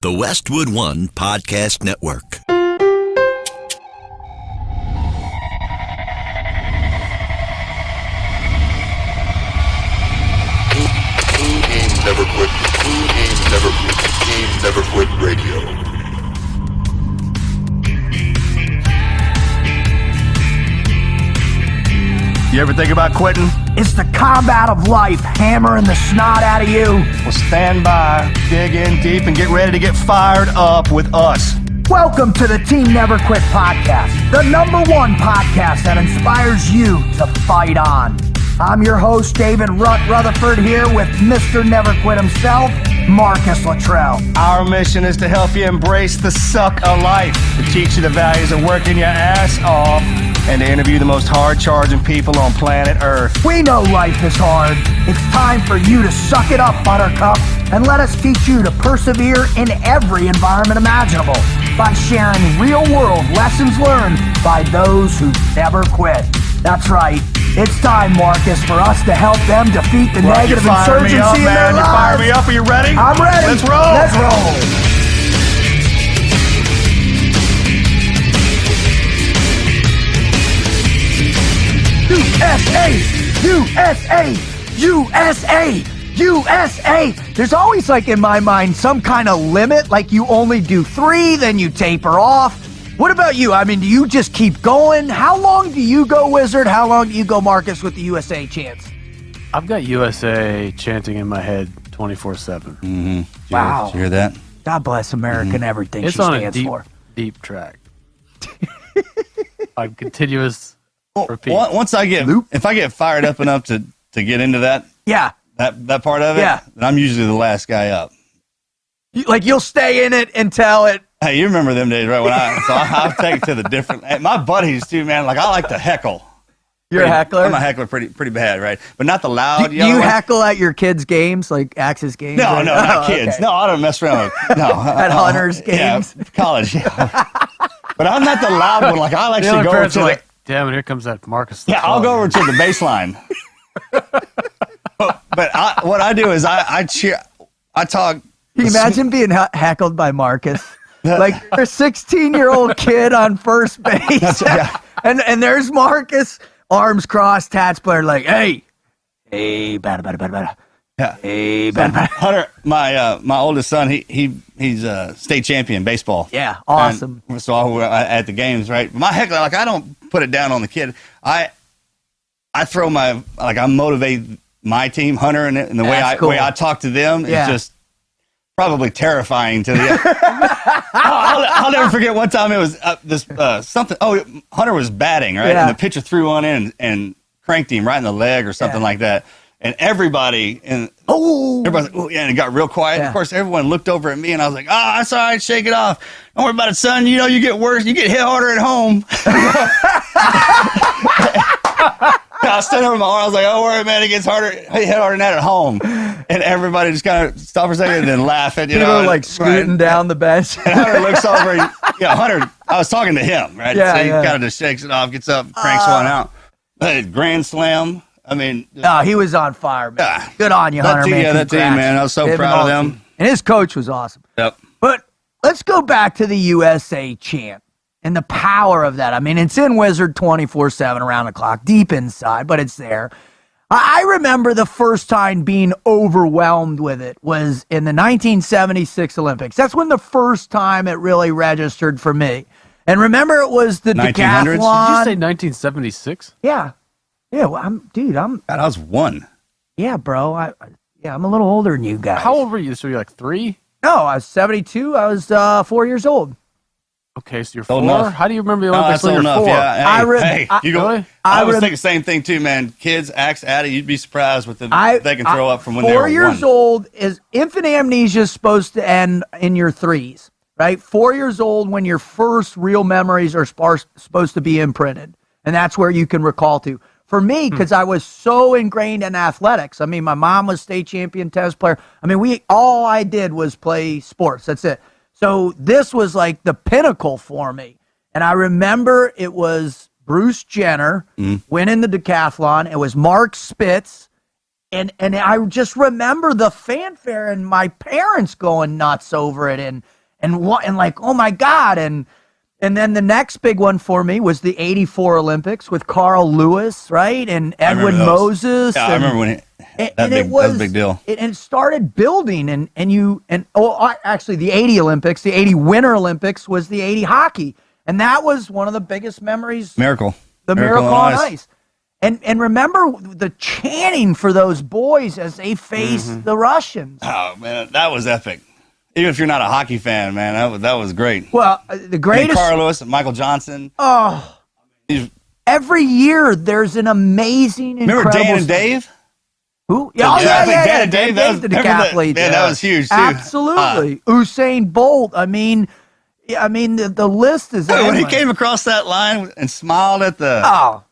The Westwood One Podcast Network. Team Never Quit. Team Never Quit. Team Never Quit Radio. You ever think about quitting? It's the combat of life, hammering the snot out of you. Well, stand by, dig in deep, and get ready to get fired up with us. Welcome to the Team Never Quit podcast, the #1 podcast that inspires you to fight on. I'm your host, David Rutherford, here with Mr. Never Quit himself, Marcus Luttrell. Our mission is to help you embrace the suck of life, to teach you the values of working your ass off, and to interview the most hard-charging people on planet Earth. We know life is hard. It's time for you to suck it up, Buttercup, and let us teach you to persevere in every environment imaginable by sharing real-world lessons learned by those who never quit. That's right. It's time, Marcus, for us to help them defeat the negative insurgency in their lives. You fire me up. Are you ready? I'm ready. Let's roll. Let's roll. USA. There's always, like, in my mind, some kind of limit, like you only do 3, then you taper off. What about you? I mean, do you just keep going? How long do you go, Wizard? How long do you go, Marcus, with the USA chants? I've got USA chanting in my head 24/7. Mm-hmm. Wow. Did you hear that? God bless America and everything It's she on stands a for. deep track. On continuous repeat. Once I get, if I get fired up enough to get into that part of it, then I'm usually the last guy up. You'll stay in it until it. Hey, you remember them days, right? When I'll take it to the different. My buddies too, man. Like, I like to heckle. You're a heckler? I'm a heckler pretty bad, right? But not the loud. Do you heckle at your kids' games, like Axe's games? No, not kids. Okay. No, I don't mess around with. No, at Hunter's games. Yeah, college. Yeah. But I'm not the loud one. Like, I'll actually go over to like, damn it, here comes that Marcus. Yeah, I'll go over to the baseline. but what I do is I cheer. I talk. Can you imagine being heckled by Marcus? Like, you're a 16-year-old kid on first base, and there's Marcus, arms crossed, tats blared, like, hey, bada. Yeah. Hey, bada. Hunter, my oldest son, he's a state champion baseball. Yeah, awesome. And so at the games, right? My heckler, like, I don't put it down on the kid. I throw I motivate my team, Hunter, and the way I talk to them is just probably terrifying to the. I'll never forget one time it was something. Oh, Hunter was batting, right, and the pitcher threw one in and cranked him right in the leg or something like that. And everybody's like, oh yeah, and it got real quiet. Yeah. Of course, everyone looked over at me, and I was like, that's all right, shake it off. Don't worry about it, son. You know, you get worse. You get hit harder at home. I was standing over my arm. I was like, "Oh, worry, man. It gets harder. Hit harder than that at home." And everybody just kind of stopped for a second and then laugh at People are like scooting down the bench. And Hunter looks over. Hunter. I was talking to him, right? So he kind of just shakes it off, gets up, cranks one out. Grand slam. I mean, he was on fire, man. Good on you, Hunter. That team, man. I was so proud of them. And his coach was awesome. Yep. But let's go back to the USA chant and the power of that. I mean, it's in Wizard 24/7 around the clock, deep inside, but it's there. I remember the first time being overwhelmed with it was in the 1976 Olympics. That's when the first time it really registered for me. And remember, it was the 1900s? decathlon. Did you say 1976? Yeah. Yeah, well, God, I was 1. Yeah, bro. I'm a little older than you guys. How old were you? So you're like 3? No, I was 72. I was 4 years old. Okay, so you're 4? How do you remember the Olympics when you're 4? Yeah. I was thinking the same thing too, man. Kids, Addy, you'd be surprised with they can throw up from when they were 4 years old. Is infant amnesia is supposed to end in your 3s, right? 4 years old when your first real memories are supposed to be imprinted, and that's where you can recall to. For me, because I was so ingrained in athletics. I mean, my mom was state champion tennis player. I mean, all I did was play sports. That's it. So this was like the pinnacle for me. And I remember it was Bruce Jenner winning the decathlon. It was Mark Spitz And I just remember the fanfare and my parents going nuts over it and like, oh my God. And then the next big one for me was the 84 Olympics with Carl Lewis, right? And Edwin Moses. Yeah, I remember when that was a big deal. It started building actually the 80 Olympics, the 80 Winter Olympics was the 80 hockey. And that was one of the biggest memories. Miracle. The Miracle on Ice. And remember the chanting for those boys as they faced the Russians. Oh, man, that was epic. Even if you're not a hockey fan, man, that was great. Well, the greatest. And Carl Lewis and Michael Johnson. Oh. Every year there's an amazing, remember incredible. Dan and Dave? Who? Yeah, Dan and Dave. Dave, the decathlete. Man, that was huge, too. Absolutely. Usain Bolt. I mean, the list is when he came across that line and smiled at the... Oh.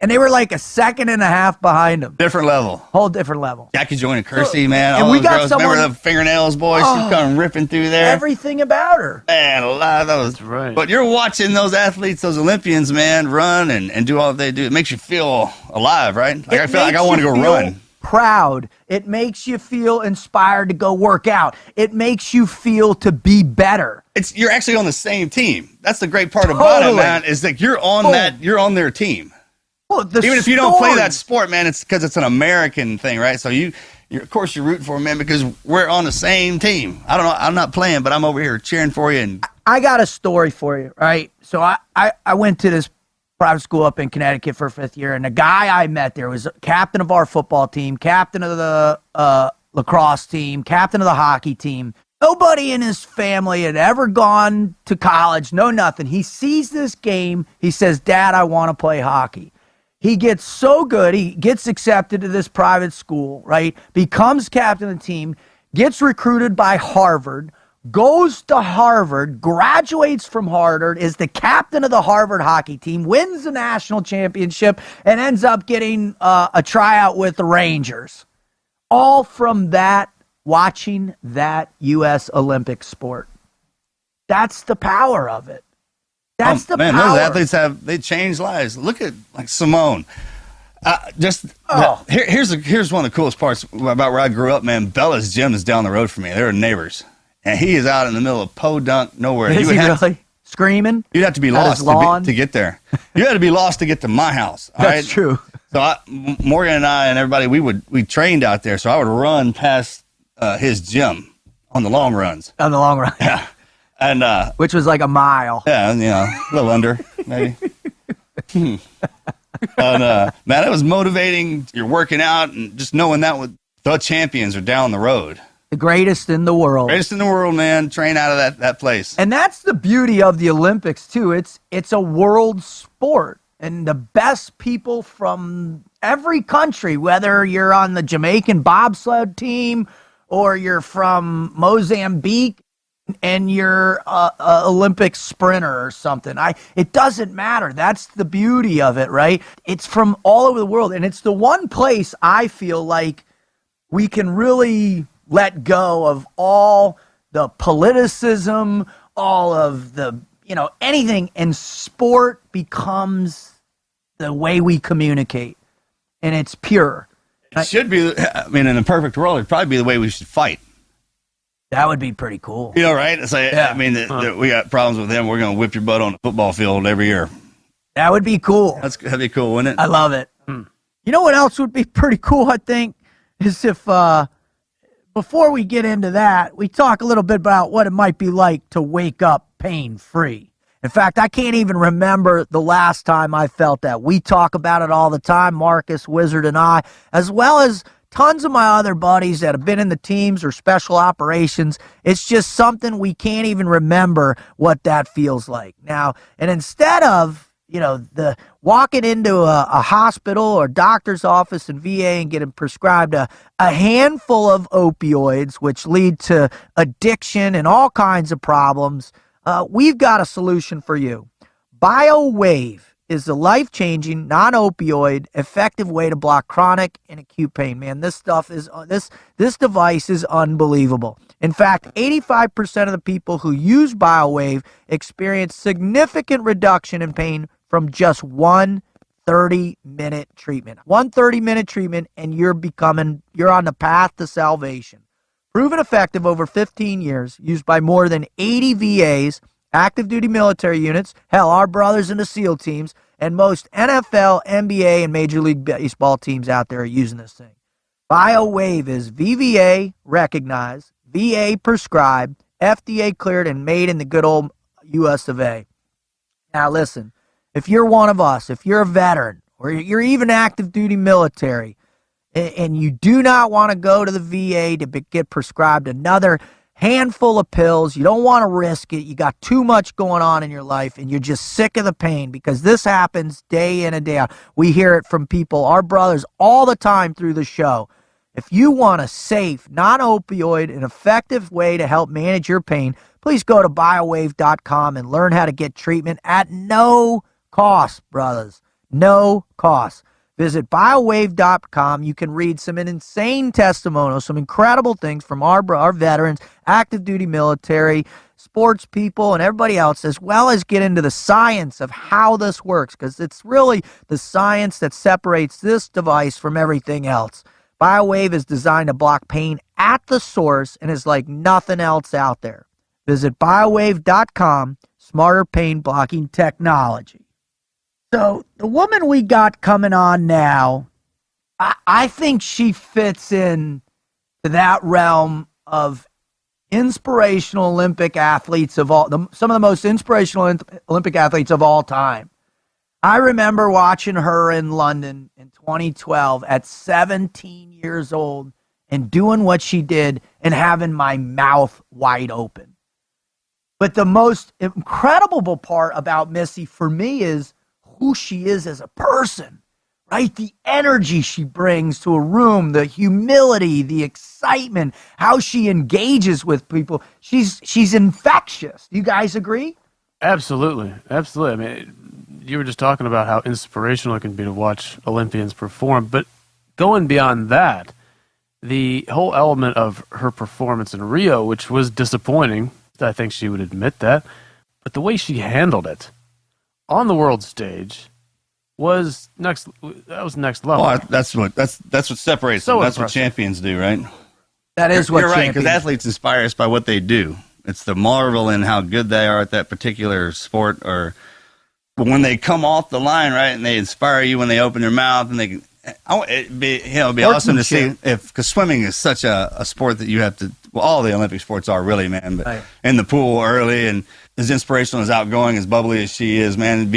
And they were like a second and a half behind him. Different level. Whole different level. Jackie Joyner Kersey, man. And we got someone... Remember the fingernails, boys? She's coming ripping through there. Everything about her. Man, that was... right. But you're watching those athletes, those Olympians, man, run and do all they do. It makes you feel alive, right? Like I feel like I want to go run. Proud. It makes you feel inspired to go work out. It makes you feel to be better. You're actually on the same team. That's the great part about it, man, is that you're on their team. Well, even if you don't play that sport, man, it's because it's an American thing, right? So you're of course you're rooting for them, man, because we're on the same team. I don't know, I'm not playing, but I'm over here cheering for you. And I got a story for you, right? So I went to this private school up in Connecticut for 5th year, and the guy I met there was captain of our football team, captain of the lacrosse team, captain of the hockey team. Nobody in his family had ever gone to college, no nothing. He sees this game. He says, Dad, I want to play hockey. He gets so good. He gets accepted to this private school, right? Becomes captain of the team, gets recruited by Harvard, goes to Harvard, graduates from Harvard, is the captain of the Harvard hockey team, wins the national championship, and ends up getting a tryout with the Rangers. All from that, watching that U.S. Olympic sport. That's the power of it. That's the power. Those athletes they changed lives. Look at like Simone. Here's one of the coolest parts about where I grew up, man. Bella's gym is down the road from me. They're neighbors, and he is out in the middle of Podunk, nowhere. Is he really screaming? You'd have to be lost to get there. You had to be lost to get to my house. That's true. So Morgan and I and everybody, we trained out there. So I would run past his gym on the long runs. On the long run, yeah. And which was like a mile. Yeah, a little under, maybe. And man, it was motivating. You're working out and just knowing that the champions are down the road. The greatest in the world. Greatest in the world, man. Train out of that place. And that's the beauty of the Olympics too. It's a world sport. And the best people from every country, whether you're on the Jamaican bobsled team or you're from Mozambique, and you're a Olympic sprinter or something. It doesn't matter. That's the beauty of it, right? It's from all over the world. And it's the one place I feel like we can really let go of all the politicism, all of the, anything. And sport becomes the way we communicate. And it's pure. It should be, in a perfect world, it'd probably be the way we should fight. That would be pretty cool. Right? It's like, yeah. We got problems with them. We're going to whip your butt on the football field every year. That would be cool. That'd be cool, wouldn't it? I love it. You know what else would be pretty cool, I think, is if, before we get into that, we talk a little bit about what it might be like to wake up pain-free. In fact, I can't even remember the last time I felt that. We talk about it all the time, Marcus, Wizard, and I, as well as tons of my other buddies that have been in the teams or special operations. It's just something we can't even remember what that feels like. Now, and instead of, the walking into a hospital or doctor's office in VA and getting prescribed a handful of opioids, which lead to addiction and all kinds of problems, we've got a solution for you. BioWave is the life-changing, non-opioid, effective way to block chronic and acute pain. Man, this device is unbelievable. In fact, 85% of the people who use BioWave experience significant reduction in pain from just one 30-minute treatment. One 30-minute treatment, and you're on the path to salvation. Proven effective over 15 years, used by more than 80 VAs, active duty military units, hell, our brothers in the SEAL teams, and most NFL, NBA, and Major League Baseball teams out there are using this thing. BioWave is VVA recognized, VA prescribed, FDA cleared, and made in the good old US of A. Now listen, if you're one of us, if you're a veteran, or you're even active duty military, and you do not want to go to the VA to get prescribed another handful of pills, you don't want to risk it, you got too much going on in your life, and you're just sick of the pain, because this happens day in and day out. We hear it from people, our brothers, all the time through the show. If you want a safe, non-opioid, and effective way to help manage your pain, please go to biowave.com and learn how to get treatment at no cost, brothers. No cost. Visit biowave.com. You can read some insane testimonials, some incredible things from our veterans, active duty military, sports people, and everybody else, as well as get into the science of how this works, because it's really the science that separates this device from everything else. BioWave is designed to block pain at the source and is like nothing else out there. Visit biowave.com, smarter pain blocking technology. So the woman we got coming on now, I think she fits in to that realm of inspirational Olympic athletes of some of the most inspirational Olympic athletes of all time. I remember watching her in London in 2012 at 17 years old and doing what she did and having my mouth wide open. But the most incredible part about Missy for me is who she is as a person, right? The energy she brings to a room, the humility, the excitement, how she engages with people. She's infectious. Do you guys agree? Absolutely. Absolutely. I mean, you were just talking about how inspirational it can be to watch Olympians perform, but going beyond that, the whole element of her performance in Rio, which was disappointing, I think she would admit that, but the way she handled it on the world stage was next level. Well, that's what separates them. That's what champions do, right? That is what you're right, because athletes inspire us by what they do. It's the marvel in how good they are at that particular sport, but when they come off the line, right, and they inspire you when they open their mouth, and it'd be awesome to see, because swimming is such a sport that you have to. Well, all the Olympic sports are really, man. But in the pool early, and as inspirational, as outgoing, as bubbly as she is, man,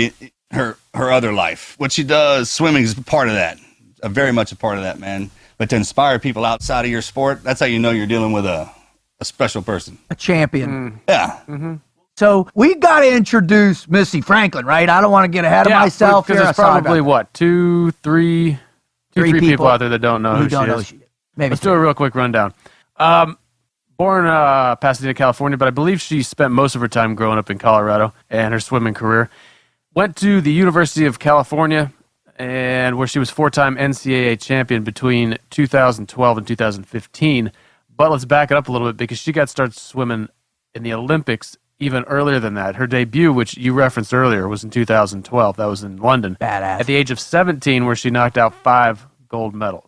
her other life, what she does, swimming is part of that, very much a part of that, man. But to inspire people outside of your sport, that's how you know you're dealing with a special person, a champion. Yeah. Mm-hmm. So we got to introduce Missy Franklin, right? I don't want to get ahead of myself here. Because there's probably three people out there that don't know who she is. Maybe let's do a real quick rundown. Born Pasadena, California, but I believe she spent most of her time growing up in Colorado and her swimming career. Went to the University of California, and where she was four-time NCAA champion between 2012 and 2015. But let's back it up a little bit, because she got started swimming in the Olympics even earlier than that. Her debut, which you referenced earlier, was in 2012. That was in London. Badass. At the age of 17, where she knocked out 5 medals,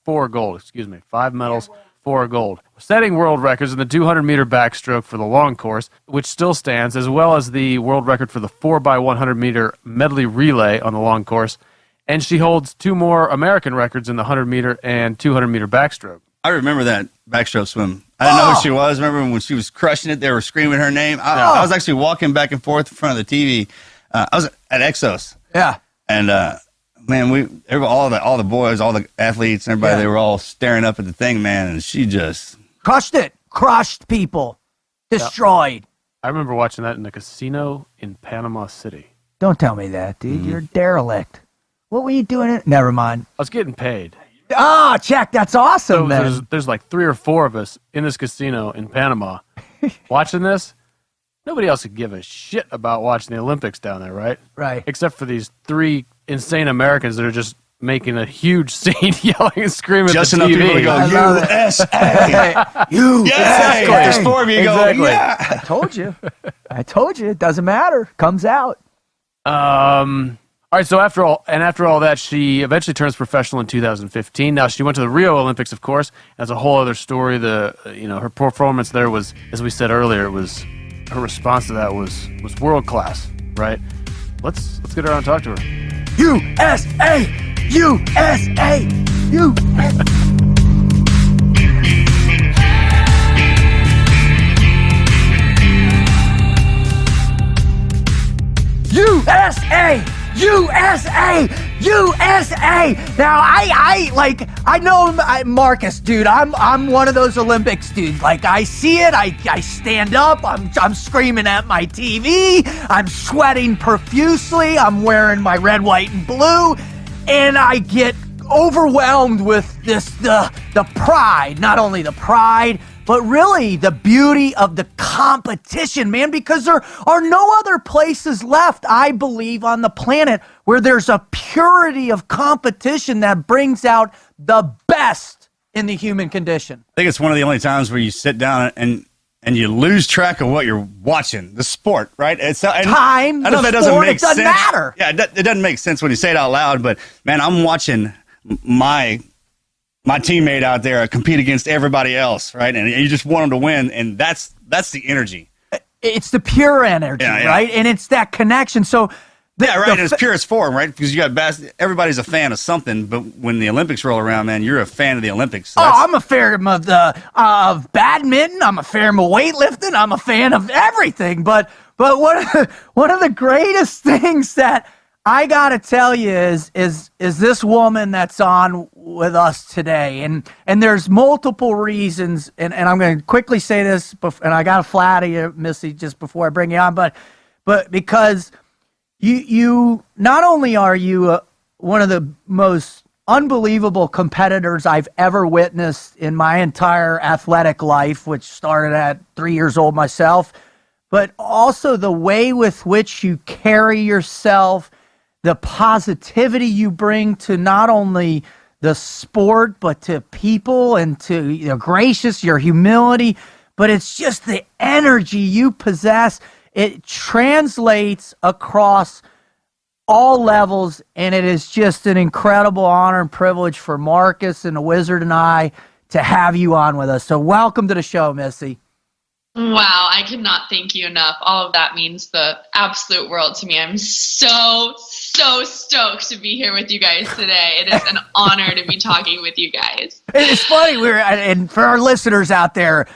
4 gold, 5 medals, 4 gold. Setting world records in the 200-meter backstroke for the long course, which still stands, as well as the world record for the 4x100-meter medley relay on the long course. And she holds 2 more American records in the 100-meter and 200-meter backstroke. I remember that backstroke swim. I didn't know who she was. Remember when she was crushing it, they were screaming her name. I was actually walking back and forth in front of the TV. I was at Exos. Yeah. And, man, all the boys, all the athletes, and everybody, they were all staring up at the thing, man, and she just crushed people, destroyed. I remember watching that in a casino in Panama City. Don't tell me that, dude. You're a derelict. What were you doing? Never mind. I was getting paid. Oh, check. That's awesome, man. There's like 3 or 4 of us in this casino in Panama watching this. Nobody else could give a shit about watching the Olympics down there, right? Right. Except for these 3 insane Americans that are just making a huge scene, yelling and screaming just at the enough TV. people to go, USA! USA! If there's 4 of you, go, yeah! I told you. It doesn't matter. Comes out. All right, so after all that, she eventually turns professional in 2015. Now, she went to the Rio Olympics, of course. That's a whole other story. Her performance there was, as we said earlier, her response to that was world class, right? Let's get her on and talk to her. USA! USA! USA! USA! USA! Now I know Marcus, dude. I'm one of those Olympics dudes. Like I see it, I stand up, I'm screaming at my TV, I'm sweating profusely, I'm wearing my red, white, and blue, and I get overwhelmed with the pride, not only the pride, but really the beauty of the competition, man, because there are no other places left, I believe, on the planet where there's a purity of competition that brings out the best in the human condition. I think it's one of the only times where you sit down and you lose track of what you're watching, the sport, right? It's time. I know that doesn't make sense. It doesn't matter. Yeah, it doesn't make sense when you say it out loud, but man, I'm watching my teammate out there compete against everybody else, right? And you just want them to win, and that's the energy. It's the pure energy, right? And it's that connection. So, in its purest form, right? Because you got everybody's a fan of something, but when the Olympics roll around, man, you're a fan of the Olympics. So I'm a fan of badminton. I'm a fan of weightlifting. I'm a fan of everything. But one of the greatest things that I gotta tell you is this woman that's on with us today, and there's multiple reasons, and I'm going to quickly say this, and I got to flatter you, Missy, just before I bring you on, but because you not only are you one of the most unbelievable competitors I've ever witnessed in my entire athletic life, which started at 3 years old myself, but also the way with which you carry yourself, the positivity you bring to not only the sport, but to people, and to gracious, your humility, but it's just the energy you possess. It translates across all levels, and it is just an incredible honor and privilege for Marcus and the Wizard and I to have you on with us. So welcome to the show, Missy. Wow, I cannot thank you enough. All of that means the absolute world to me. I'm so stoked to be here with you guys today. It is an honor to be talking with you guys. It's funny, and for our listeners out there,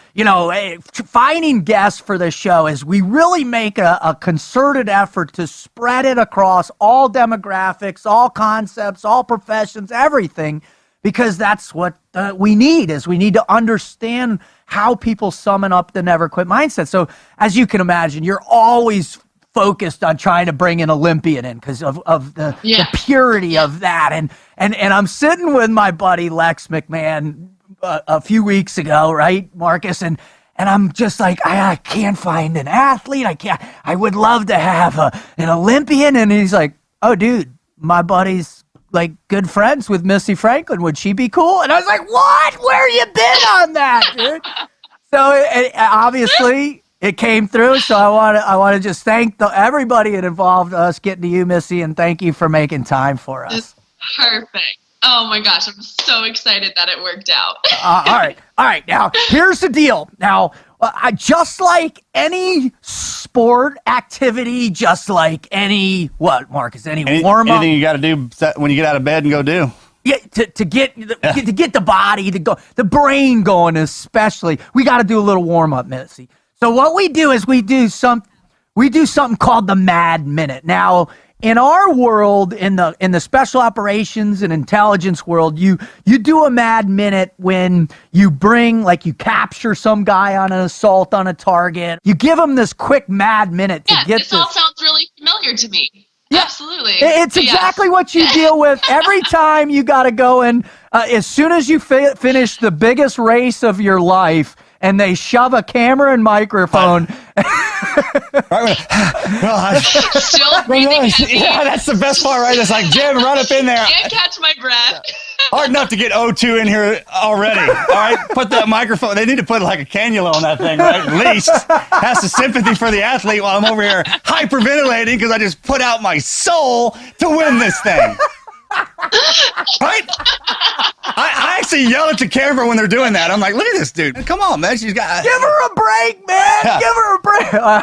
finding guests for the show is we really make a concerted effort to spread it across all demographics, all concepts, all professions, everything, because that's what we need to understand how people summon up the never quit mindset. So as you can imagine, you're always focused on trying to bring an Olympian in because of the purity of that. And I'm sitting with my buddy Lex McMahon a few weeks ago, right, Marcus? And I'm just like, I can't find an athlete. I would love to have an Olympian. And he's like, oh, dude, my buddy's like good friends with Missy Franklin. Would she be cool? And I was like, what? Where you been on that, dude? So obviously it came through. So I want to just thank everybody that involved us getting to you, Missy, and thank you for making time for us. It's perfect. Oh my gosh, I'm so excited that it worked out. All right. Now here's the deal. Now, just like any sport activity, just like any Marcus? Any warm up? Anything you got to do when you get out of bed and go do. Yeah, to get the body to go, the brain going, especially. We got to do a little warm up, Missy. So what we do is we do something called the Mad Minute. Now, in our world, in the special operations and intelligence world, you do a Mad Minute when you you capture some guy on an assault on a target. You give him this quick Mad Minute to get this. All sounds really familiar to me. Yeah, absolutely. It's exactly what you deal with every time you got to go in. As soon as you finish the biggest race of your life, and they shove a camera and microphone. Still breathing heavy. Yeah, that's the best part, right? It's like, Jim, run up in there. Can't catch my breath. Hard enough to get O2 in here already. All right, put that microphone. They need to put like a cannula on that thing, right? At least. Has the sympathy for the athlete while I'm over here hyperventilating because I just put out my soul to win this thing. Right? I actually yell at the camera when they're doing that. I'm like, look at this dude. Come on, man. She's got. Give her a break, man. Yeah. Give her a break. All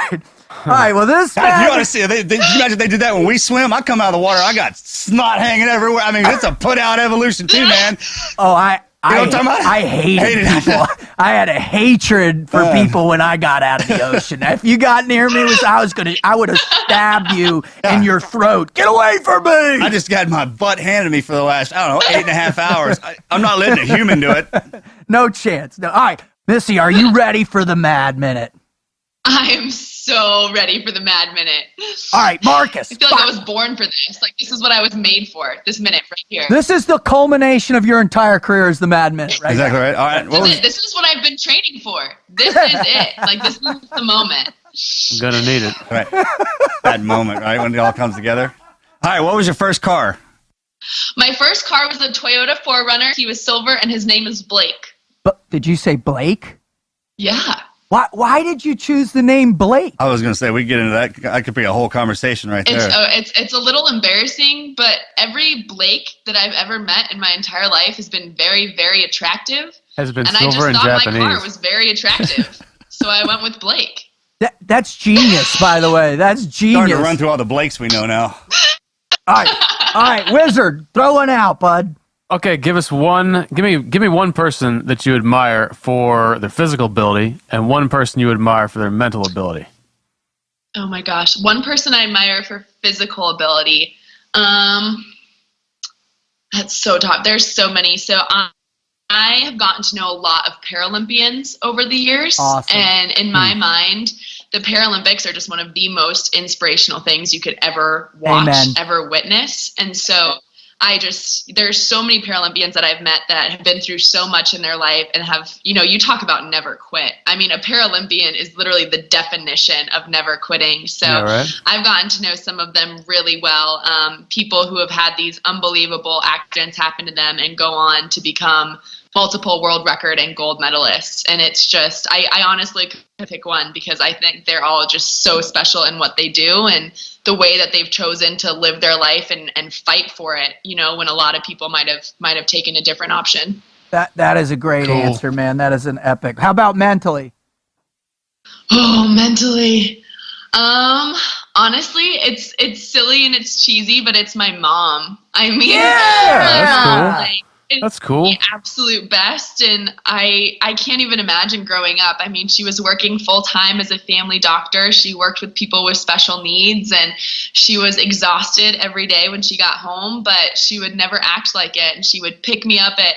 right. Well, this. God, you ought to see. You imagine if they did that when we swim. I come out of the water. I got snot hanging everywhere. I mean, it's a put out evolution too, man. Oh, I Hated hated people. I had a hatred for people when I got out of the ocean. If you got near me, I would have stabbed you in your throat. Get away from me! I just got my butt handed to me for the last, 8.5 hours. I'm not letting a human do it. No chance. No. All right, Missy, are you ready for the Mad Minute? I am so ready for the Mad Minute. All right, Marcus. I feel like I was born for this. Like, this is what I was made for, this minute right here. This is the culmination of your entire career as the Mad Minute, right? Exactly right. All right. This is what I've been training for. This is it. Like, this is the moment. I'm going to need it. Right. That moment, right, when it all comes together. All right, what was your first car? My first car was a Toyota 4Runner. He was silver, and his name is Blake. But did you say Blake? Yeah. Why did you choose the name Blake? I was going to say, we get into that. That could be a whole conversation right there. It's a little embarrassing, but every Blake that I've ever met in my entire life has been very, very attractive. Has been and silver I just thought Japanese. my car was very attractive. So I went with Blake. That's genius, by the way. That's genius. Starting to run through all the Blakes we know now. All right, Wizard, throw one out, bud. Okay, give me one person that you admire for their physical ability and one person you admire for their mental ability. Oh my gosh. One person I admire for physical ability. That's so tough. There's so many. So I have gotten to know a lot of Paralympians over the years. Awesome. And in my mind, the Paralympics are just one of the most inspirational things you could ever watch, ever witness. And so there's so many Paralympians that I've met that have been through so much in their life and have, you talk about never quit. I mean, a Paralympian is literally the definition of never quitting. So Yeah, right. I've gotten to know some of them really well. People who have had these unbelievable accidents happen to them and go on to become multiple world record and gold medalists. And it's just, I honestly could pick one because I think they're all just so special in what they do and the way that they've chosen to live their life and fight for it, when a lot of people might have taken a different option. That is a great answer, man. That is an epic. How about mentally? Oh, mentally. Honestly, it's silly and it's cheesy, but it's my mom. I mean, that's cool. That's cool. The absolute best, and I can't even imagine growing up. I mean, she was working full time as a family doctor. She worked with people with special needs, and she was exhausted every day when she got home, but she would never act like it. And she would pick me up at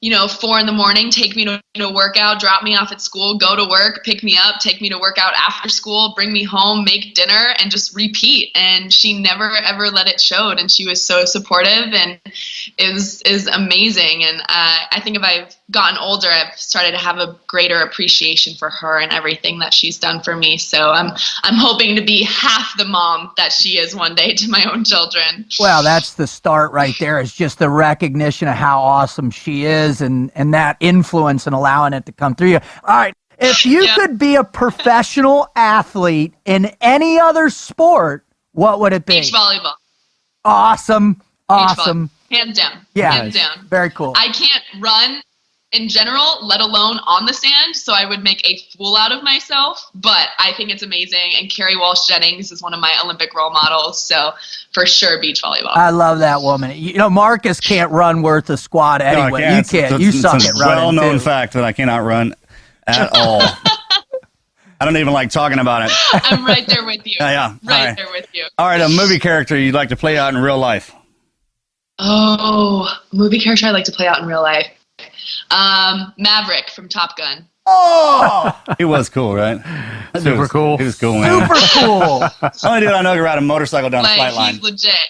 4 a.m, take me to work out, drop me off at school, go to work, pick me up, take me to work out after school, bring me home, make dinner, and just repeat. And she never, ever let it show. And she was so supportive, and it was amazing. And I think if I've gotten older, I've started to have a greater appreciation for her and everything that she's done for me. So I'm hoping to be half the mom that she is one day to my own children. Well, that's the start right there, is just the recognition of how awesome she is and that influence and allowing it to come through you. All right. If you could be a professional athlete in any other sport, what would it be? Beach volleyball. Awesome. Hands down. Yeah. Hands down. Very cool. I can't run in general, let alone on the sand, so I would make a fool out of myself, but I think it's amazing, and Carrie Walsh-Jennings is one of my Olympic role models, so for sure beach volleyball. I love that woman. Marcus can't run worth a squat anyway. No, you can't. You suck at running. Well-known fact that I cannot run at all. I don't even like talking about it. I'm right there with you. Yeah. Right there with you. All right, a movie character you'd like to play out in real life. Oh, movie character I'd like to play out in real life. Maverick from Top Gun. Oh! He was cool, right? Super cool. He was cool, man. Super cool. Only dude I know who ride a motorcycle down a flight line. He's legit.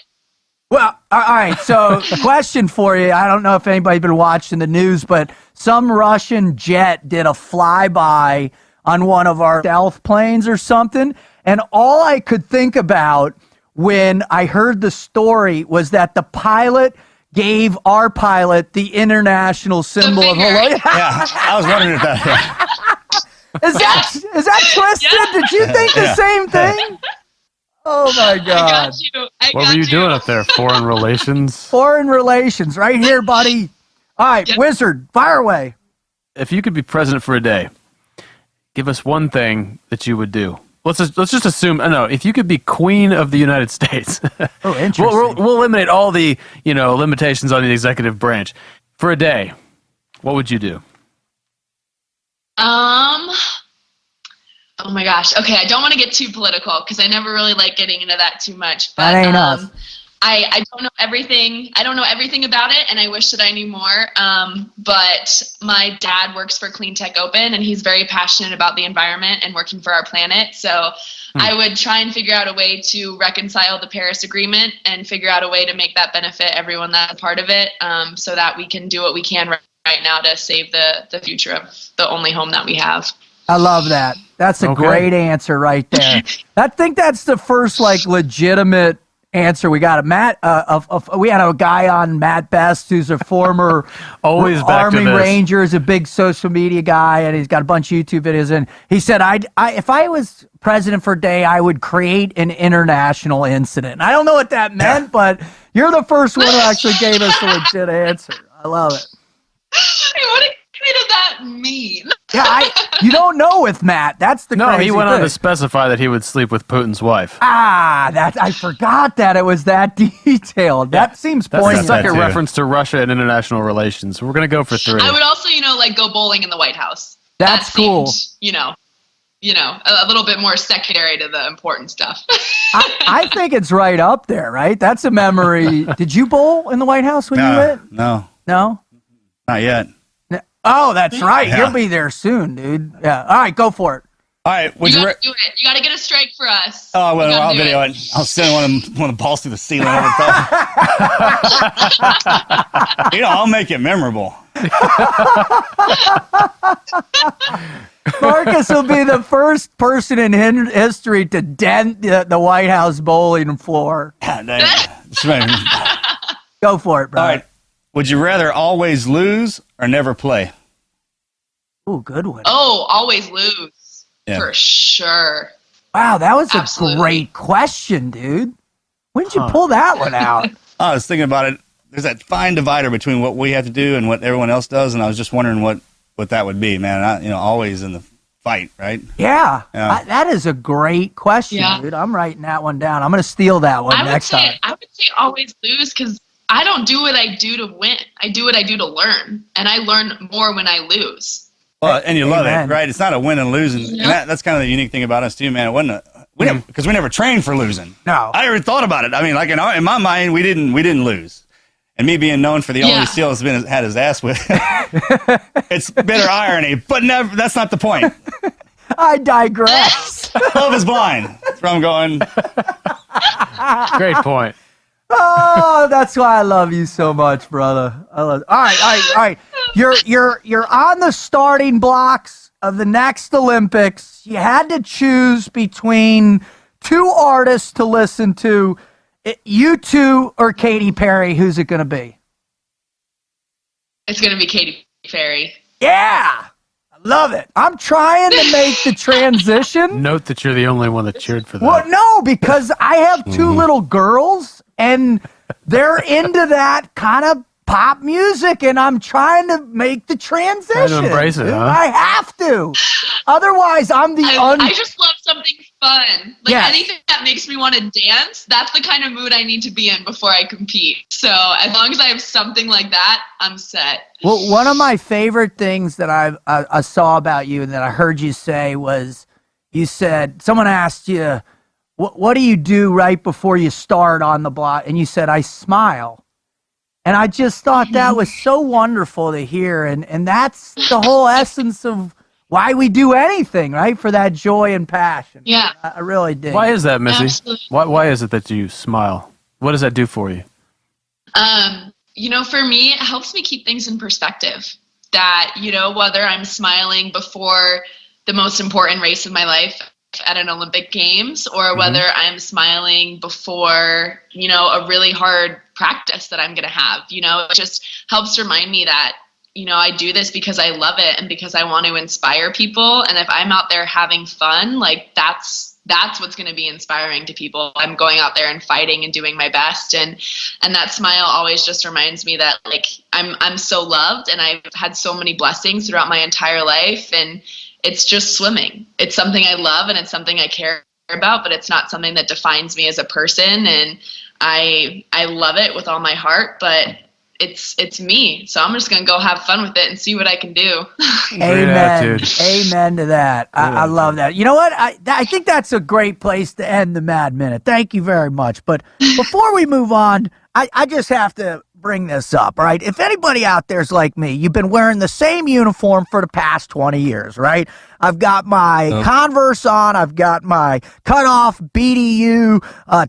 Well, all right. So, question for you. I don't know if anybody's been watching the news, but some Russian jet did a flyby on one of our stealth planes or something. And all I could think about when I heard the story was that the pilot gave our pilot the international symbol of hello. Yeah, I was wondering if that. Is that twisted? Yeah. Did you think the same thing? Oh my I God! got you. What were you doing up there? Foreign relations? Foreign relations, right here, buddy. All right, Yep. Wizard, fire away. If you could be president for a day, give us one thing that you would do. Let's just assume. No, if you could be Queen of the United States, Oh, interesting. we'll eliminate all the limitations on the executive branch for a day. What would you do? Oh my gosh. Okay, I don't want to get too political because I never really like getting into that too much. But That ain't us. I don't know everything. I don't know everything about it, and I wish that I knew more. But my dad works for Clean Tech Open, and he's very passionate about the environment and working for our planet. So I would try and figure out a way to reconcile the Paris Agreement and figure out a way to make that benefit everyone that's a part of it, so that we can do what we can right now to save the future of the only home that we have. I love that. That's a great answer right there. I think that's the first legitimate answer we got. Matt, we had a guy on, Matt Best, who's a former Always back to Army this. Ranger, is a big social media guy, and he's got a bunch of YouTube videos. And he said, if I was president for a day, I would create an international incident. And I don't know what that meant, but you're the first one who actually gave us a legit answer. I love it. What did that mean? Yeah, you don't know with Matt. That's the No, crazy he went thing. on to specify that he would sleep with Putin's wife. I forgot that it was that detailed. That seems That's poignant. the second too. reference to Russia and international relations. We're going to go for 3. I would also, go bowling in the White House. That's that seemed, cool. A little bit more secondary to the important stuff. I think it's right up there, right? That's a memory. Did you bowl in the White House when you went? No, No? not yet. Oh, that's right. Yeah. You'll be there soon, dude. Yeah. All right, go for it. All right, would You you? gotta do it. You gotta get a strike for us. Oh, well, You gotta I'll do video it. I'll send one of the balls through the ceiling over the top. I'll make it memorable. Marcus will be the first person in history to dent the White House bowling floor. God dang it. Go for it, bro. All right. Would you rather always lose or never play? Ooh, good one. Oh, always lose. Yeah. For sure. Wow, that was Absolutely. a great question, dude. When did you pull that one out? I was thinking about it. There's that fine divider between what we have to do and what everyone else does, and I was just wondering what that would be, man. Always in the fight, right? Yeah, Yeah. that is a great question, Yeah. dude. I'm writing that one down. I'm going to steal that one next time. I would say always lose because I don't do what I do to win. I do what I do to learn, and I learn more when I lose. Well, and you love Amen. it, right? It's not a win and losing, Yeah. and that's kind of the unique thing about us too, man. It wasn't because we never trained for losing. No. I never thought about it. I mean, in my mind, we didn't lose. And me being known for the only SEAL that's had his ass with, it's bitter irony, but never. That's not the point. I digress. Love is blind. That's where I'm going. Great point. Oh, that's why I love you so much, brother. I love. All right. You're on the starting blocks of the next Olympics. You had to choose between 2 artists to listen to. U2 or Katy Perry. Who's it going to be? It's gonna be Katy Perry. Yeah, I love it. I'm trying to make the transition. Note that you're the only one that cheered for that. Well, no, because I have 2 little girls, and they're into that kind of pop music, and I'm trying to make the transition. Trying to embrace it, dude. huh? I have to. Otherwise, I'm the I just love something fun. Yeah. Anything that makes me want to dance, that's the kind of mood I need to be in before I compete. So as long as I have something like that, I'm set. Well, one of my favorite things that I saw about you and that I heard you say was, you said, someone asked you, what do you do right before you start on the block? And you said, I smile. And I just thought that was so wonderful to hear. And that's the whole essence of why we do anything, right? For that joy and passion. Yeah. I really did. Why is that, Missy? Absolutely. Why is it that you smile? What does that do for you? For me, it helps me keep things in perspective. That, whether I'm smiling before the most important race of my life at an Olympic Games, or whether I'm smiling before, a really hard practice that I'm going to have. It just helps remind me that, I do this because I love it and because I want to inspire people. And if I'm out there having fun, like that's what's going to be inspiring to people. I'm going out there and fighting and doing my best. And that smile always just reminds me that, like, I'm so loved, and I've had so many blessings throughout my entire life. And it's just swimming. It's something I love, and it's something I care about, but it's not something that defines me as a person. And I love it with all my heart, but it's me. So I'm just going to go have fun with it and see what I can do. Amen. Amen to that. I love that. You know what? I think that's a great place to end the Mad Minute. Thank you very much. But before we move on, I just have to bring this up, right? If anybody out there's like me, you've been wearing the same uniform for the past 20 years, right? I've got my Converse on, I've got my cutoff BDU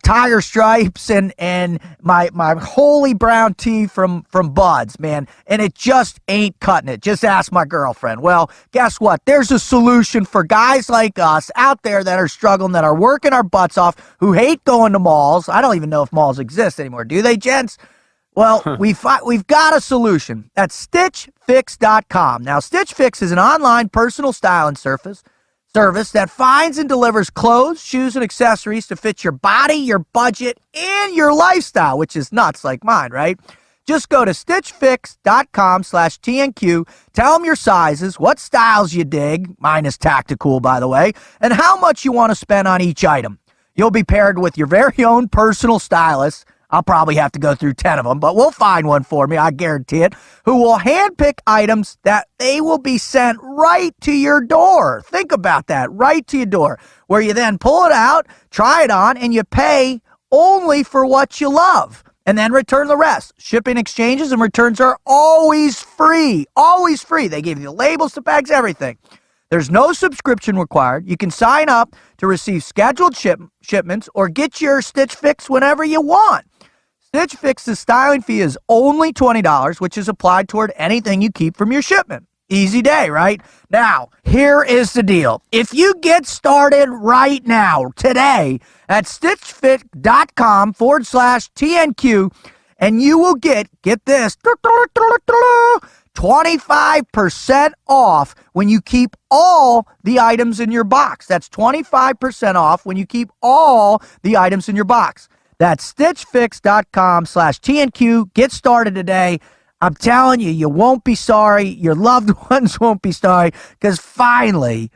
tiger stripes, and my holy brown tee from Buds, man, and it just ain't cutting it. Just ask my girlfriend. Well, guess what? There's a solution for guys like us out there that are struggling, that are working our butts off, who hate going to malls. I don't even know if malls exist anymore. Do they, gents? Well, we've got a solution. That's StitchFix.com. Now, Stitch Fix is an online personal styling service that finds and delivers clothes, shoes, and accessories to fit your body, your budget, and your lifestyle, which is nuts like mine, right? Just go to StitchFix.com/TNQ, tell them your sizes, what styles you dig, mine is tactical, by the way, and how much you want to spend on each item. You'll be paired with your very own personal stylist. I'll probably have to go through 10 of them, but we'll find one for me, I guarantee it, who will handpick items that they will be sent right to your door. Think about that, right to your door, where you then pull it out, try it on, and you pay only for what you love, and then return the rest. Shipping, exchanges, and returns are always free. Always free. They give you the labels, the bags, everything. There's no subscription required. You can sign up to receive scheduled shipments or get your Stitch Fix whenever you want. Stitch Fix's styling fee is only $20, which is applied toward anything you keep from your shipment. Easy day, right? Now, here is the deal. If you get started right now, today, at StitchFix.com/TNQ, and you will get this, 25% off when you keep all the items in your box. That's 25% off when you keep all the items in your box. That's StitchFix.com/TNQ. Get started today. I'm telling you, you won't be sorry. Your loved ones won't be sorry, because finally,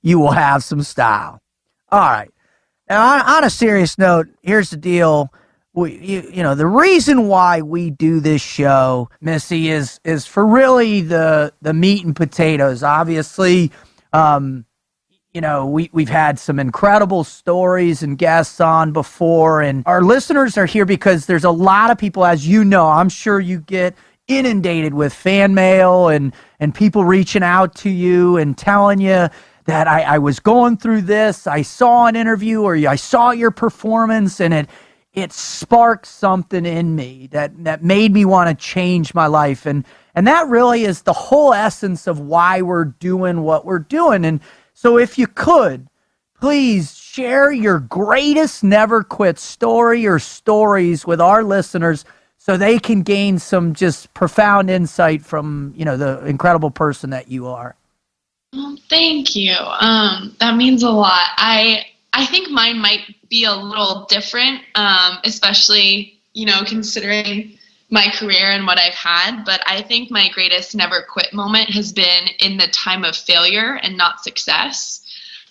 you will have some style. All right. Now, on a serious note, here's the deal. The reason why we do this show, Missy, is for really the meat and potatoes. Obviously, we've had some incredible stories and guests on before, and our listeners are here because there's a lot of people, as you know, I'm sure you get inundated with fan mail and people reaching out to you and telling you that I was going through this, I saw an interview, or I saw your performance, and it sparked something in me that made me want to change my life. And that really is the whole essence of why we're doing what we're doing. And so if you could, please share your greatest never quit story or stories with our listeners so they can gain some just profound insight from, the incredible person that you are. Well, thank you. That means a lot. I think mine might be a little different, especially, considering my career and what I've had, but I think my greatest never quit moment has been in the time of failure and not success.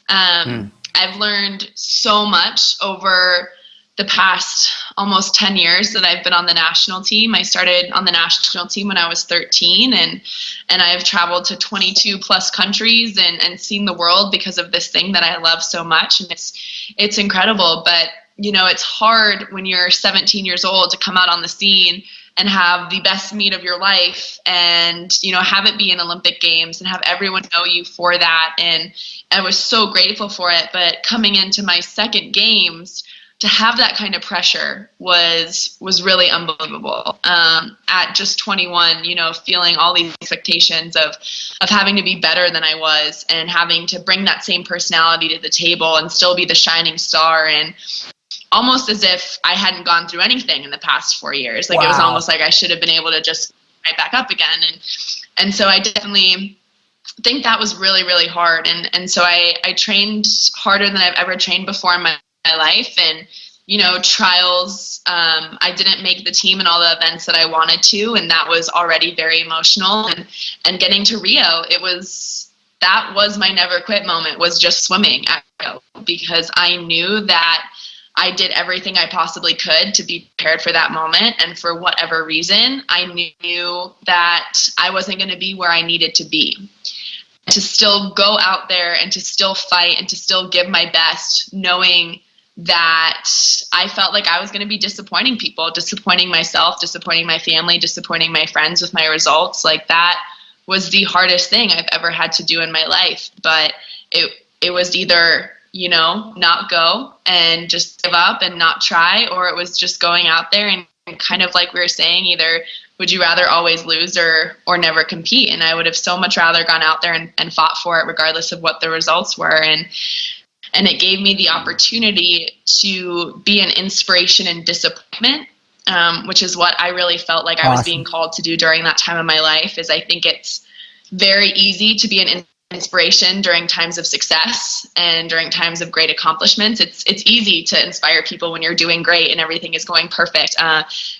I've learned so much over the past almost 10 years that I've been on the national team. I started on the national team when I was 13, and I've traveled to 22 plus countries and seen the world because of this thing that I love so much. And it's incredible, but it's hard when you're 17 years old to come out on the scene and have the best meet of your life and, have it be an Olympic Games and have everyone know you for that. And I was so grateful for it. But coming into my second games, to have that kind of pressure was really unbelievable. At just 21, feeling all these expectations of having to be better than I was and having to bring that same personality to the table and still be the shining star, and almost as if I hadn't gone through anything in the past 4 years. Like, It was almost like I should have been able to just right back up again. And so I definitely think that was really, really hard. And so I trained harder than I've ever trained before in my life. And, trials, I didn't make the team in all the events that I wanted to, and that was already very emotional. And getting to Rio, that was my never quit moment, was just swimming at Rio, because I knew that I did everything I possibly could to be prepared for that moment. And for whatever reason, I knew that I wasn't going to be where I needed to be. To still go out there and to still fight and to still give my best, knowing that I felt like I was going to be disappointing people, disappointing myself, disappointing my family, disappointing my friends with my results. Like, that was the hardest thing I've ever had to do in my life. But it was either, not go and just give up and not try, or it was just going out there and kind of like we were saying, either would you rather always lose or never compete? And I would have so much rather gone out there and fought for it regardless of what the results were. And it gave me the opportunity to be an inspiration in disappointment, which is what I really felt like I was being called to do during that time of my life. Is I think it's very easy to be an inspiration during times of success and during times of great accomplishments. It's easy to inspire people when you're doing great and everything is going perfect.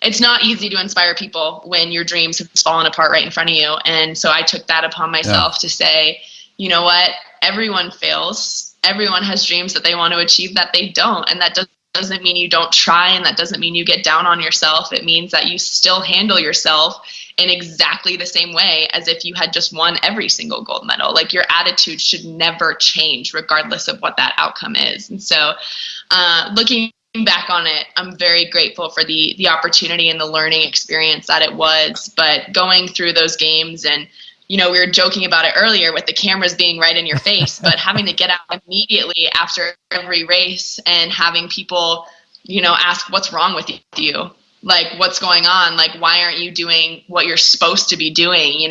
It's not easy to inspire people when your dreams have fallen apart right in front of you. And so I took that upon myself to say, you know what, everyone fails. Everyone has dreams that they want to achieve that they don't. And that doesn't mean you don't try, and that doesn't mean you get down on yourself. It means that you still handle yourself in exactly the same way as if you had just won every single gold medal. Like, your attitude should never change regardless of what that outcome is. And so looking back on it, I'm very grateful for the opportunity and the learning experience that it was. But going through those games, and we were joking about it earlier with the cameras being right in your face, but having to get out immediately after every race and having people, ask what's wrong with you? Like, what's going on? Like, why aren't you doing what you're supposed to be doing?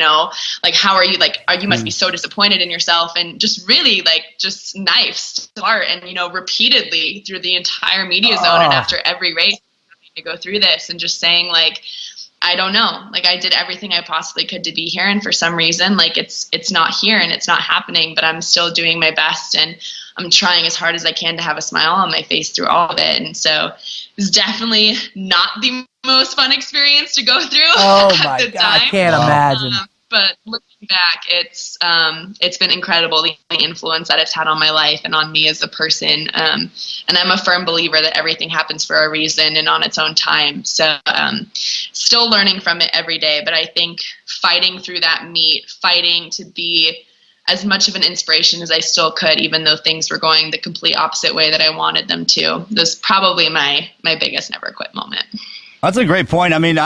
Like, how are you? Like, you must be so disappointed in yourself, and just really just knives to heart, and, repeatedly through the entire media zone and after every race, to go through this and just saying, like, I don't know. Like, I did everything I possibly could to be here, and for some reason, like, it's not here and it's not happening, but I'm still doing my best, and I'm trying as hard as I can to have a smile on my face through all of it. And so it's definitely not the most fun experience to go through. Oh my God, I can't imagine. But looking back, it's been incredible, the influence that it's had on my life and on me as a person. And I'm a firm believer that everything happens for a reason and on its own time. So still learning from it every day. But I think fighting through that meet, fighting to be as much of an inspiration as I still could, even though things were going the complete opposite way that I wanted them to, was probably my biggest never quit moment. That's a great point. I mean,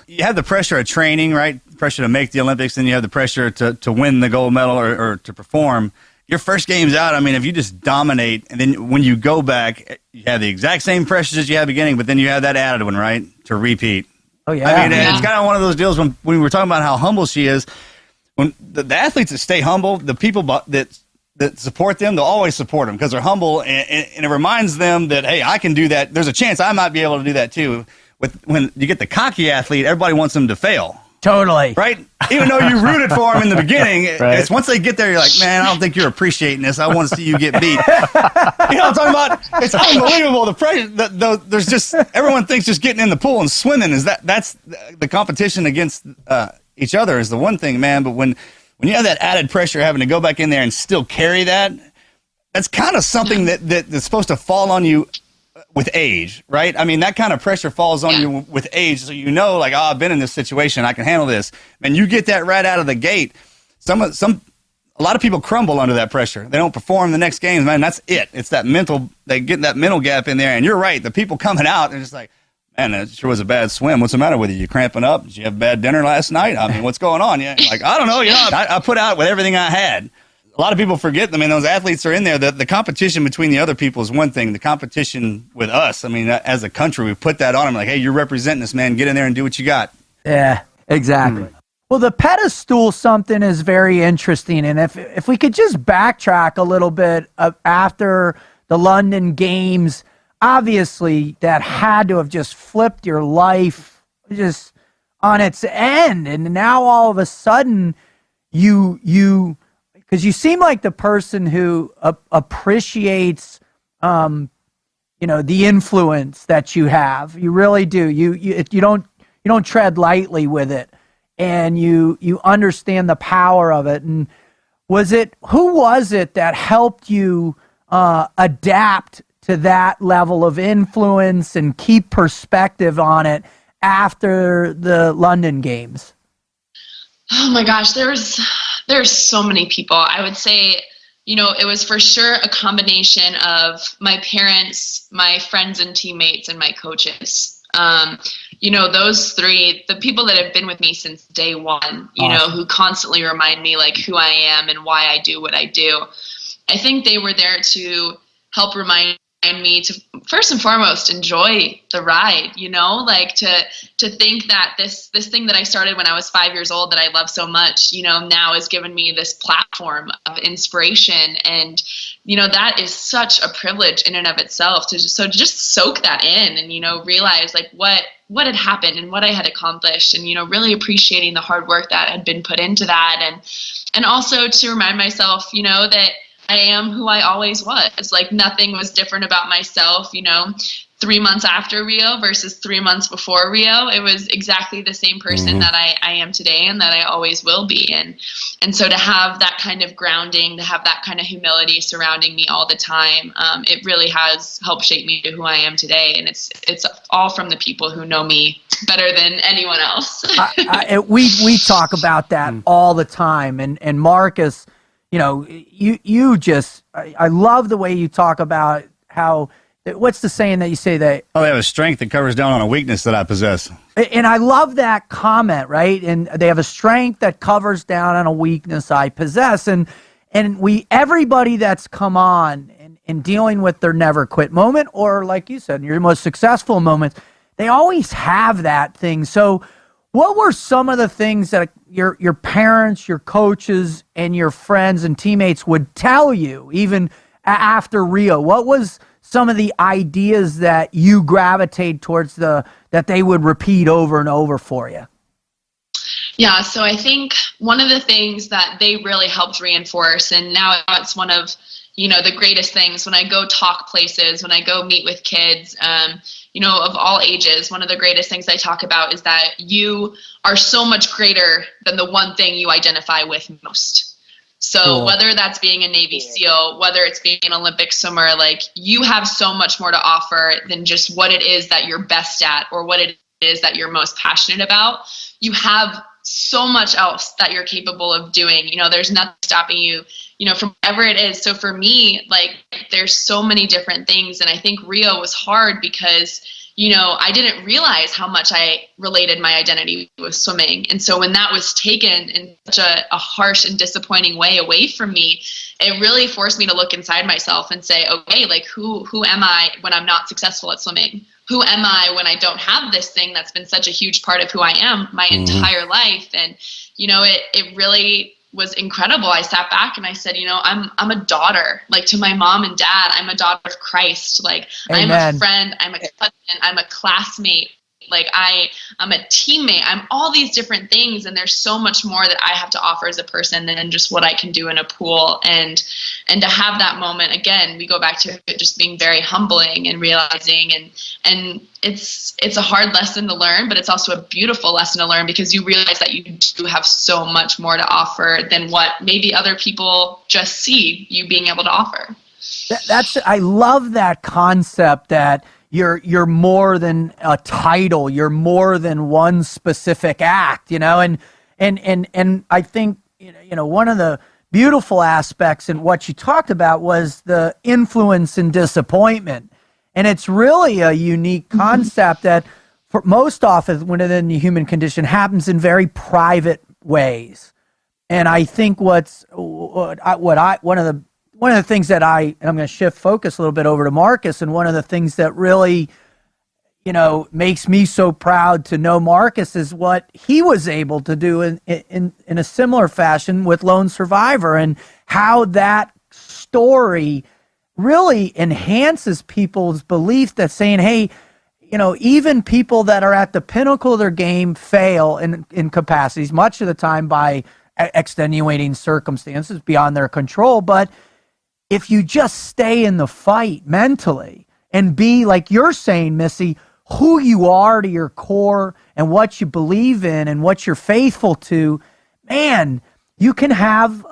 you have the pressure of training, right? Pressure to make the Olympics, and you have the pressure to win the gold medal or to perform. Your first game's out. I mean, if you just dominate, and then when you go back, you have the exact same pressures as you had at the beginning, but then you have that added one, right? To repeat. Oh, yeah. I mean, it's kind of one of those deals when we were talking about how humble she is. When the athletes that stay humble, the people that support them, they'll always support them because they're humble, and it reminds them that, hey, I can do that. There's a chance I might be able to do that too. When you get the cocky athlete, everybody wants them to fail. Totally. Right? Even though you rooted for them in the beginning, right. It's once they get there, you're like, man, I don't think you're appreciating this. I want to see you get beat. You know what I'm talking about? It's unbelievable. The pressure, there's just, everyone thinks just getting in the pool and swimming that's the competition against each other is the one thing, man. But when you have that added pressure, having to go back in there and still carry that's kind of something that's supposed to fall on you with age, right? I mean, that kind of pressure falls on you with age, so like, oh, I've been in this situation, I can handle this. And you get that right out of the gate. A lot of people crumble under that pressure. They don't perform the next games, man. That's it. It's they get that mental gap in there. And you're right. The people coming out, they're just like, man, that sure was a bad swim. What's the matter with you? You cramping up? Did you have bad dinner last night? I mean, what's going on? Yeah, like, I don't know. I put out with everything I had. a lot of people forget. I mean, those athletes are in there. The competition between the other people is one thing. The competition with us, I mean, as a country, we put that on them. Like, hey, you're representing us, man. Get in there and do what you got. Yeah, exactly. Well, the pedestal something is very interesting. And if we could just backtrack a little bit after the London Games, obviously that had to have just flipped your life just on its end. And now all of a sudden you because you seem like the person who appreciates, the influence that you have. You really do. You don't tread lightly with it, and you understand the power of it. And who was it that helped you adapt to that level of influence and keep perspective on it after the London Games? Oh my gosh, there's so many people. I would say, it was for sure a combination of my parents, my friends and teammates, and my coaches. Those three, the people that have been with me since day one, awesome. Who constantly remind me like who I am and why I do what I do. I think they were there to help remind me to first and foremost enjoy the ride, like to think that this thing that I started when I was 5 years old that I love so much, now has given me this platform of inspiration. And that is such a privilege in and of itself to just soak that in and realize like what had happened and what I had accomplished, and really appreciating the hard work that had been put into that, and also to remind myself that I am who I always was. Like nothing was different about myself, 3 months after Rio versus 3 months before Rio. It was exactly the same person that I am today and that I always will be. And so to have that kind of grounding, to have that kind of humility surrounding me all the time, it really has helped shape me to who I am today. And it's all from the people who know me better than anyone else. We talk about that all the time. And Marcus, you just, I love the way you talk about how, what's the saying that you say that? Oh, they have a strength that covers down on a weakness that I possess. And I love that comment, right? And they have a strength that covers down on a weakness I possess. And everybody that's come on in dealing with their never quit moment, or like you said, your most successful moments, they always have that thing. So what were some of the things that your parents, your coaches, and your friends and teammates would tell you even after Rio? What was some of the ideas that you gravitate towards that they would repeat over and over for you? Yeah, so I think one of the things that they really helped reinforce, and now it's one of the greatest things when I go talk places, when I go meet with kids, of all ages, one of the greatest things I talk about is that you are so much greater than the one thing you identify with most. So cool. Whether that's being a Navy SEAL, whether it's being an Olympic swimmer, like you have so much more to offer than just what it is that you're best at or what it is that you're most passionate about. You have so much else that you're capable of doing. There's nothing stopping you, from whatever it is. So for me, like there's so many different things. And I think Rio was hard because, I didn't realize how much I related my identity with swimming. And so when that was taken in such a harsh and disappointing way away from me, it really forced me to look inside myself and say, okay, like who am I when I'm not successful at swimming? Who am I when I don't have this thing that's been such a huge part of who I am my entire life? And, it really was incredible. I sat back and I said, I'm a daughter, like to my mom and dad. I'm a daughter of Christ. Like Amen. I'm a friend. I'm a cousin. I'm a classmate. Like I'm a teammate. I'm all these different things. And there's so much more that I have to offer as a person than just what I can do in a pool. And to have that moment, again, we go back to it just being very humbling and realizing, and it's a hard lesson to learn, but it's also a beautiful lesson to learn because you realize that you do have so much more to offer than what maybe other people just see you being able to offer. I love that concept that you're more than a title, you're more than one specific act, and I think one of the beautiful aspects in what you talked about was the influence and disappointment. And it's really a unique concept that for most often within the human condition happens in very private ways. And I think one of the things that and I'm going to shift focus a little bit over to Marcus, and one of the things that really, makes me so proud to know Marcus is what he was able to do in a similar fashion with Lone Survivor, and how that story really enhances people's belief that saying, hey, even people that are at the pinnacle of their game fail in capacities, much of the time by extenuating circumstances beyond their control. But if you just stay in the fight mentally and be, like you're saying, Missy, who you are to your core and what you believe in and what you're faithful to, man, you can have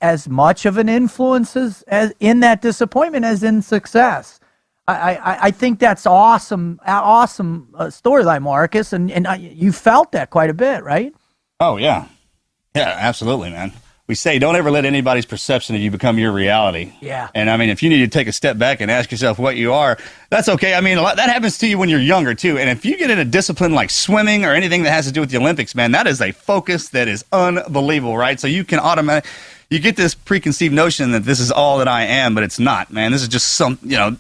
as much of an influence as in that disappointment as in success. I think that's awesome storyline, Marcus, and you felt that quite a bit, right? Oh, yeah. Yeah, absolutely, man. We say don't ever let anybody's perception of you become your reality. Yeah. And I mean, if you need to take a step back and ask yourself what you are, that's okay. I mean, that happens to you when you're younger, too. And if you get in a discipline like swimming or anything that has to do with the Olympics, man, that is a focus that is unbelievable, right? So you can you get this preconceived notion that this is all that I am, but it's not, man. This is just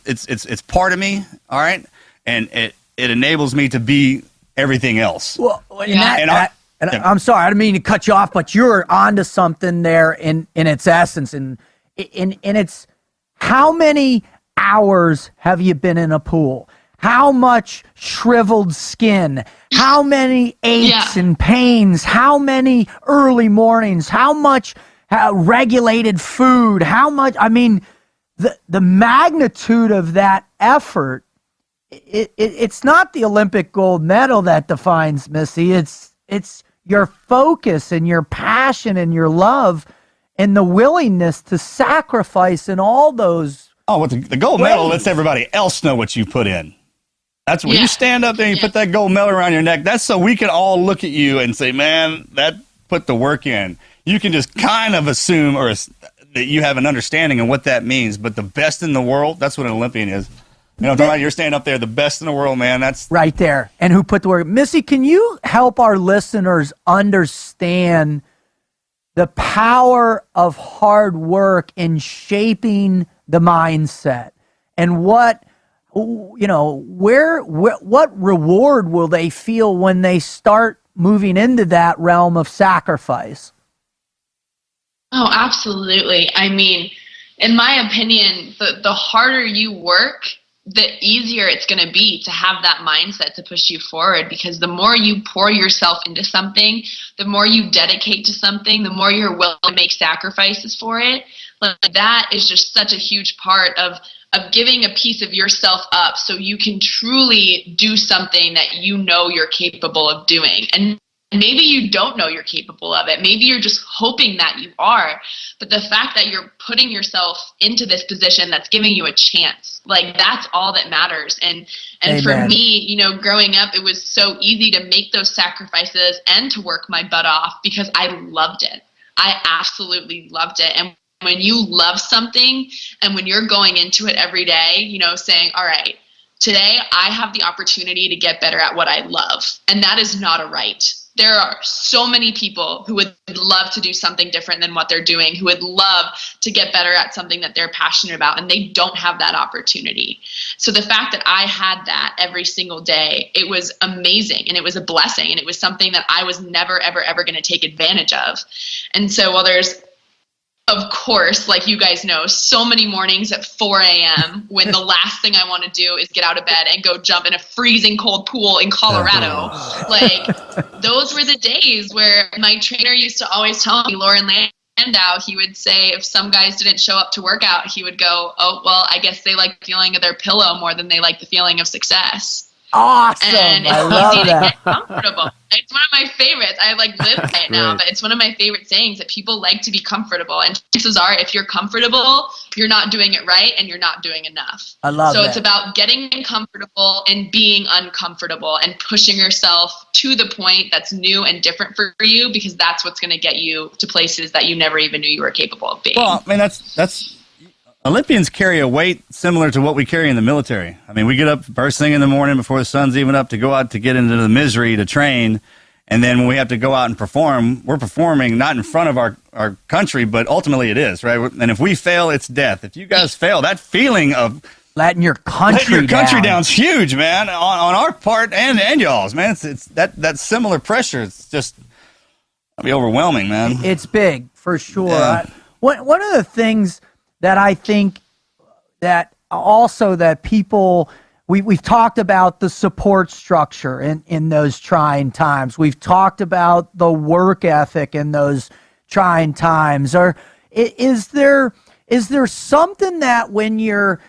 it's part of me, all right? And it enables me to be everything else. Well, I'm sorry, I didn't mean to cut you off, but you're onto something there in its essence. And it's how many hours have you been in a pool? How much shriveled skin? How many aches and pains? How many early mornings? How much regulated food? How much? I mean, the magnitude of that effort, it's not the Olympic gold medal that defines Missy. It's your focus and your passion and your love and the willingness to sacrifice in all those. Oh, what the gold medal lets everybody else know what you put in. That's when you stand up there and you put that gold medal around your neck. That's so we can all look at you and say, man, that put the work in. You can just kind of assume that you have an understanding of what that means. But the best in the world, that's what an Olympian is. You know, you're standing up there, the best in the world, man. That's right there. And who put the work? Missy, can you help our listeners understand the power of hard work in shaping the mindset, and what reward will they feel when they start moving into that realm of sacrifice? Oh, absolutely. I mean, in my opinion, the harder you work, the easier it's going to be to have that mindset to push you forward, because the more you pour yourself into something, the more you dedicate to something, the more you're willing to make sacrifices for it. Like, that is just such a huge part of giving a piece of yourself up so you can truly do something that you know you're capable of doing. And maybe you don't know you're capable of it. Maybe you're just hoping that you are. But the fact that you're putting yourself into this position that's giving you a chance, like, that's all that matters. And for me, growing up, it was so easy to make those sacrifices and to work my butt off because I loved it. I absolutely loved it. And when you love something and when you're going into it every day, saying, all right, today I have the opportunity to get better at what I love. And that is not a right. There are so many people who would love to do something different than what they're doing, who would love to get better at something that they're passionate about, and they don't have that opportunity. So the fact that I had that every single day, it was amazing, and it was a blessing, and it was something that I was never, ever, ever going to take advantage of. And so while there's, of course, like you guys know, so many mornings at 4 a.m. when the last thing I want to do is get out of bed and go jump in a freezing cold pool in Colorado. Like, those were the days where my trainer used to always tell me, Lauren Landau, he would say if some guys didn't show up to work out, he would go, oh, well, I guess they like the feeling of their pillow more than they like the feeling of success. Awesome. And it's I love easy that. to get comfortable. It's one of my favorites. I live by it now, but it's one of my favorite sayings that people like to be comfortable. And chances are, if you're comfortable, you're not doing it right and you're not doing enough. I love So that. it's about getting comfortable and being uncomfortable and pushing yourself to the point that's new and different for you, because that's what's going to get you to places that you never even knew you were capable of being. Well, I mean, that's Olympians carry a weight similar to what we carry in the military. I mean, we get up first thing in the morning before the sun's even up to go out to get into the misery to train. And then when we have to go out and perform, we're performing not in front of our country, but ultimately it is, right? And if we fail, it's death. If you guys fail, that feeling of letting your country down's huge, man, on our part and y'all's, man. It's that similar pressure. It's just, it'll be overwhelming, man. It's big, for sure. Yeah. One of the things that I think that also that people... We've talked about the support structure in those trying times. We've talked about the work ethic in those trying times. Or is there something that when you're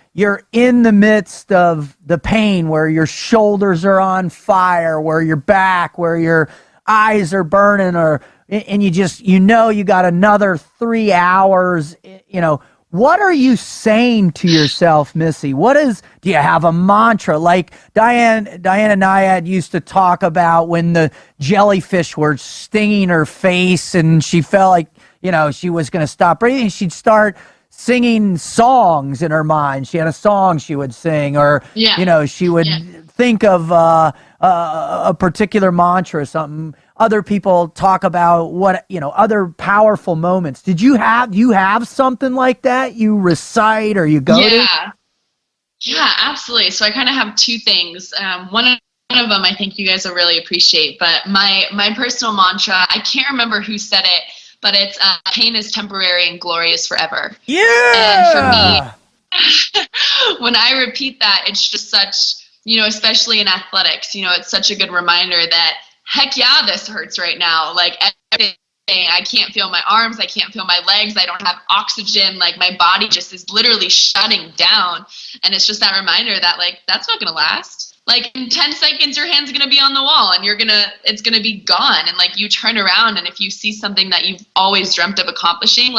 in the midst of the pain, where your shoulders are on fire, where your back, where your eyes are burning, and you got another 3 hours, what are you saying to yourself, Missy? Do you have a mantra? Like Diana Nyad used to talk about when the jellyfish were stinging her face and she felt like, she was going to stop breathing. She'd start singing songs in her mind. She had a song she would sing, or, she would think of a particular mantra or something. Other people talk about other powerful moments. You have something like that you recite or you go to? Yeah, absolutely. So I kind of have two things. One of them I think you guys will really appreciate, but my personal mantra, I can't remember who said it, but it's pain is temporary and glory is forever. Yeah. And for me, when I repeat that, it's just such, especially in athletics, it's such a good reminder that heck yeah, this hurts right now. Like everything, I can't feel my arms, I can't feel my legs, I don't have oxygen, like my body just is literally shutting down. And it's just that reminder that that's not gonna last. Like in 10 seconds your hand's gonna be on the wall and it's gonna be gone. And you turn around and if you see something that you've always dreamt of accomplishing,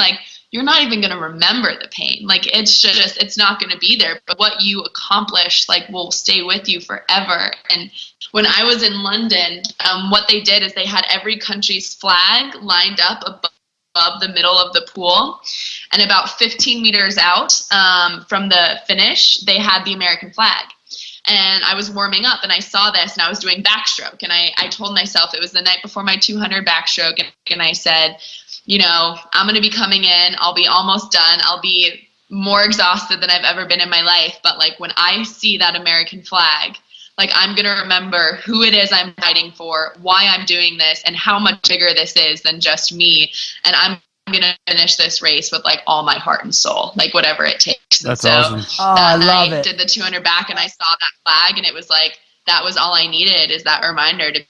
you're not even going to remember the pain. It's not going to be there. But what you accomplish, will stay with you forever. And when I was in London, what they did is they had every country's flag lined up above the middle of the pool. And about 15 meters out from the finish, they had the American flag. And I was warming up and I saw this and I was doing backstroke. And I told myself, it was the night before my 200 backstroke. And I said, I'm going to be coming in. I'll be almost done. I'll be more exhausted than I've ever been in my life. But when I see that American flag, I'm going to remember who it is I'm fighting for, why I'm doing this, and how much bigger this is than just me. And I'm going to finish this race with all my heart and soul, whatever it takes. That's awesome. Oh, I love it. Did the 200 back and I saw that flag and it was that was all I needed, is that reminder to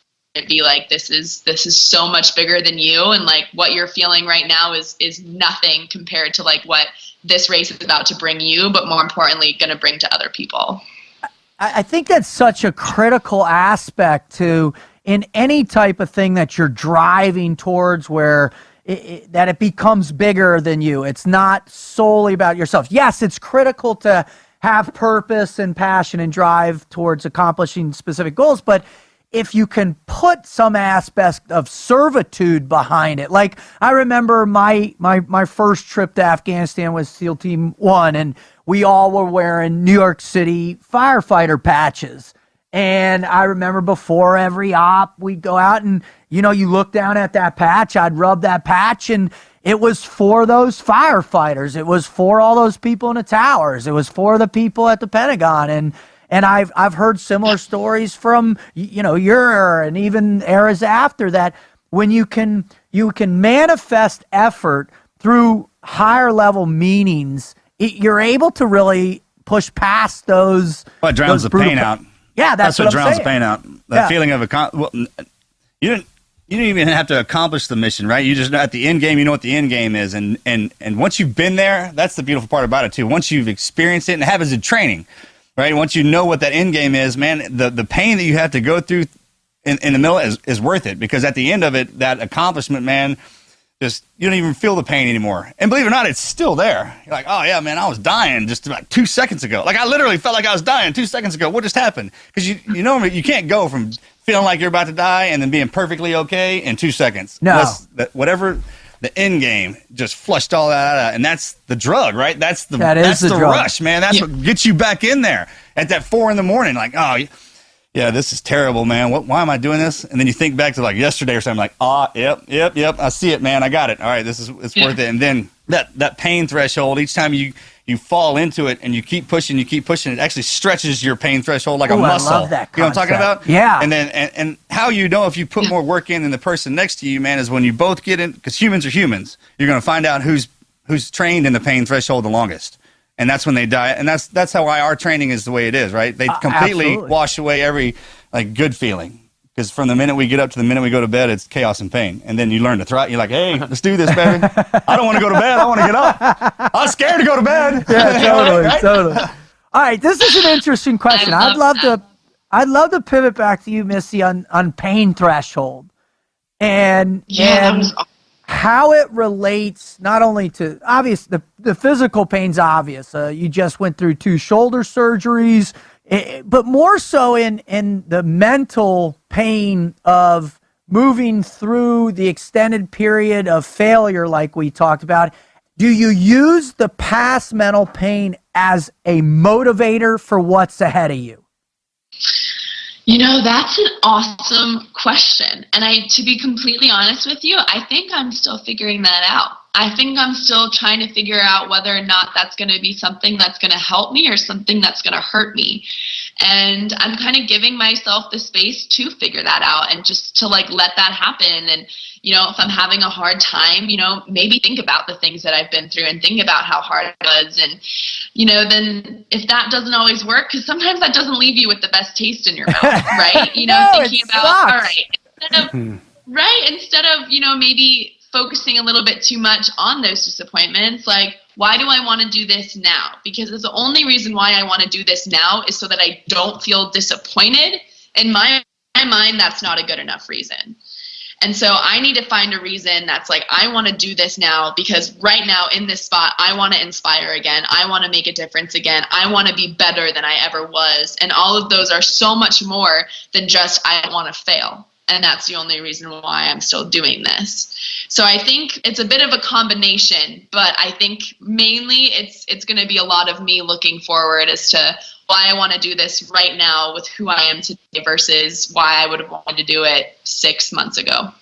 be this is so much bigger than you, and what you're feeling right now is nothing compared to what this race is about to bring you, but more importantly going to bring to other people. I think that's such a critical aspect to in any type of thing that you're driving towards, where that it becomes bigger than you. It's not solely about yourself. Yes, it's critical to have purpose and passion and drive towards accomplishing specific goals, but if you can put some aspect of servitude behind it. I remember my first trip to Afghanistan was SEAL Team 1, and we all were wearing New York City firefighter patches. And I remember before every op, we'd go out and, you look down at that patch, I'd rub that patch, and it was for those firefighters. It was for all those people in the towers. It was for the people at the Pentagon. And I've heard similar stories from, your era and even eras after that, when you can manifest effort through higher level meanings, you're able to really push past those. What drowns the pain out? Yeah, that's what drowns the pain out. That feeling of you didn't even have to accomplish the mission, right? You just, at the end game, you know what the end game is, and once you've been there, that's the beautiful part about it too. Once you've experienced it and have it as a training. Right, once you know what that end game is, man, the pain that you have to go through in the middle is worth it, because at the end of it, that accomplishment, man, just you don't even feel the pain anymore. And believe it or not, it's still there. You're like, oh yeah, man, I was dying just about 2 seconds ago. I literally felt like I was dying 2 seconds ago. What just happened? Because you can't go from feeling like you're about to die and then being perfectly okay in 2 seconds. No, whatever. The end game just flushed all that out, and that's the drug, right? That's the drug. Rush, man. That's what gets you back in there at that 4 a.m. yeah, this is terrible, man. Why am I doing this? And then you think back to like yesterday or something, like, yep. I see it, man. I got it. All right, it's worth it. And then that pain threshold, each time you fall into it and you keep pushing, it actually stretches your pain threshold like a muscle. I love that concept. You know what I'm talking about? Yeah. And then and how you know if you put more work in than the person next to you, man, is when you both get in, because humans are humans. You're going to find out who's trained in the pain threshold the longest. And that's when they die. And that's how why our training is the way it is, right? They completely wash away every like good feeling. Because from the minute we get up to the minute we go to bed, it's chaos and pain. And then you learn to thrive. You're like, hey, let's do this, baby. I don't want to go to bed. I want to get up. I'm scared to go to bed. Yeah, totally, totally. All right, this is an interesting question. I'd love to pivot back to you, Missy, on pain threshold and how it relates not only to obvious the physical pain's obvious. You just went through 2 shoulder surgeries. But more so in the mental pain of moving through the extended period of failure like we talked about. Do you use the past mental pain as a motivator for what's ahead of you? You know, that's an awesome question. And to be completely honest with you, I think I'm still figuring that out. I think I'm still trying to figure out whether or not that's going to be something that's going to help me or something that's going to hurt me. And I'm kind of giving myself the space to figure that out and just to like let that happen. And, you know, if I'm having a hard time, you know, maybe think about the things that I've been through and think about how hard it was. And, you know, then if that doesn't always work, because sometimes that doesn't leave you with the best taste in your mouth, right? You know, thinking about, all right, instead of, you know, maybe focusing a little bit too much on those disappointments, like, why do I want to do this now? Because the only reason why I want to do this now is so that I don't feel disappointed. In my mind, that's not a good enough reason. And so I need to find a reason that's like, I want to do this now because right now in this spot, I want to inspire again. I want to make a difference again. I want to be better than I ever was. And all of those are so much more than just, I want to fail. And that's the only reason why I'm still doing this. So I think it's a bit of a combination, but I think mainly it's going to be a lot of me looking forward as to why I want to do this right now with who I am today versus why I would have wanted to do it 6 months ago.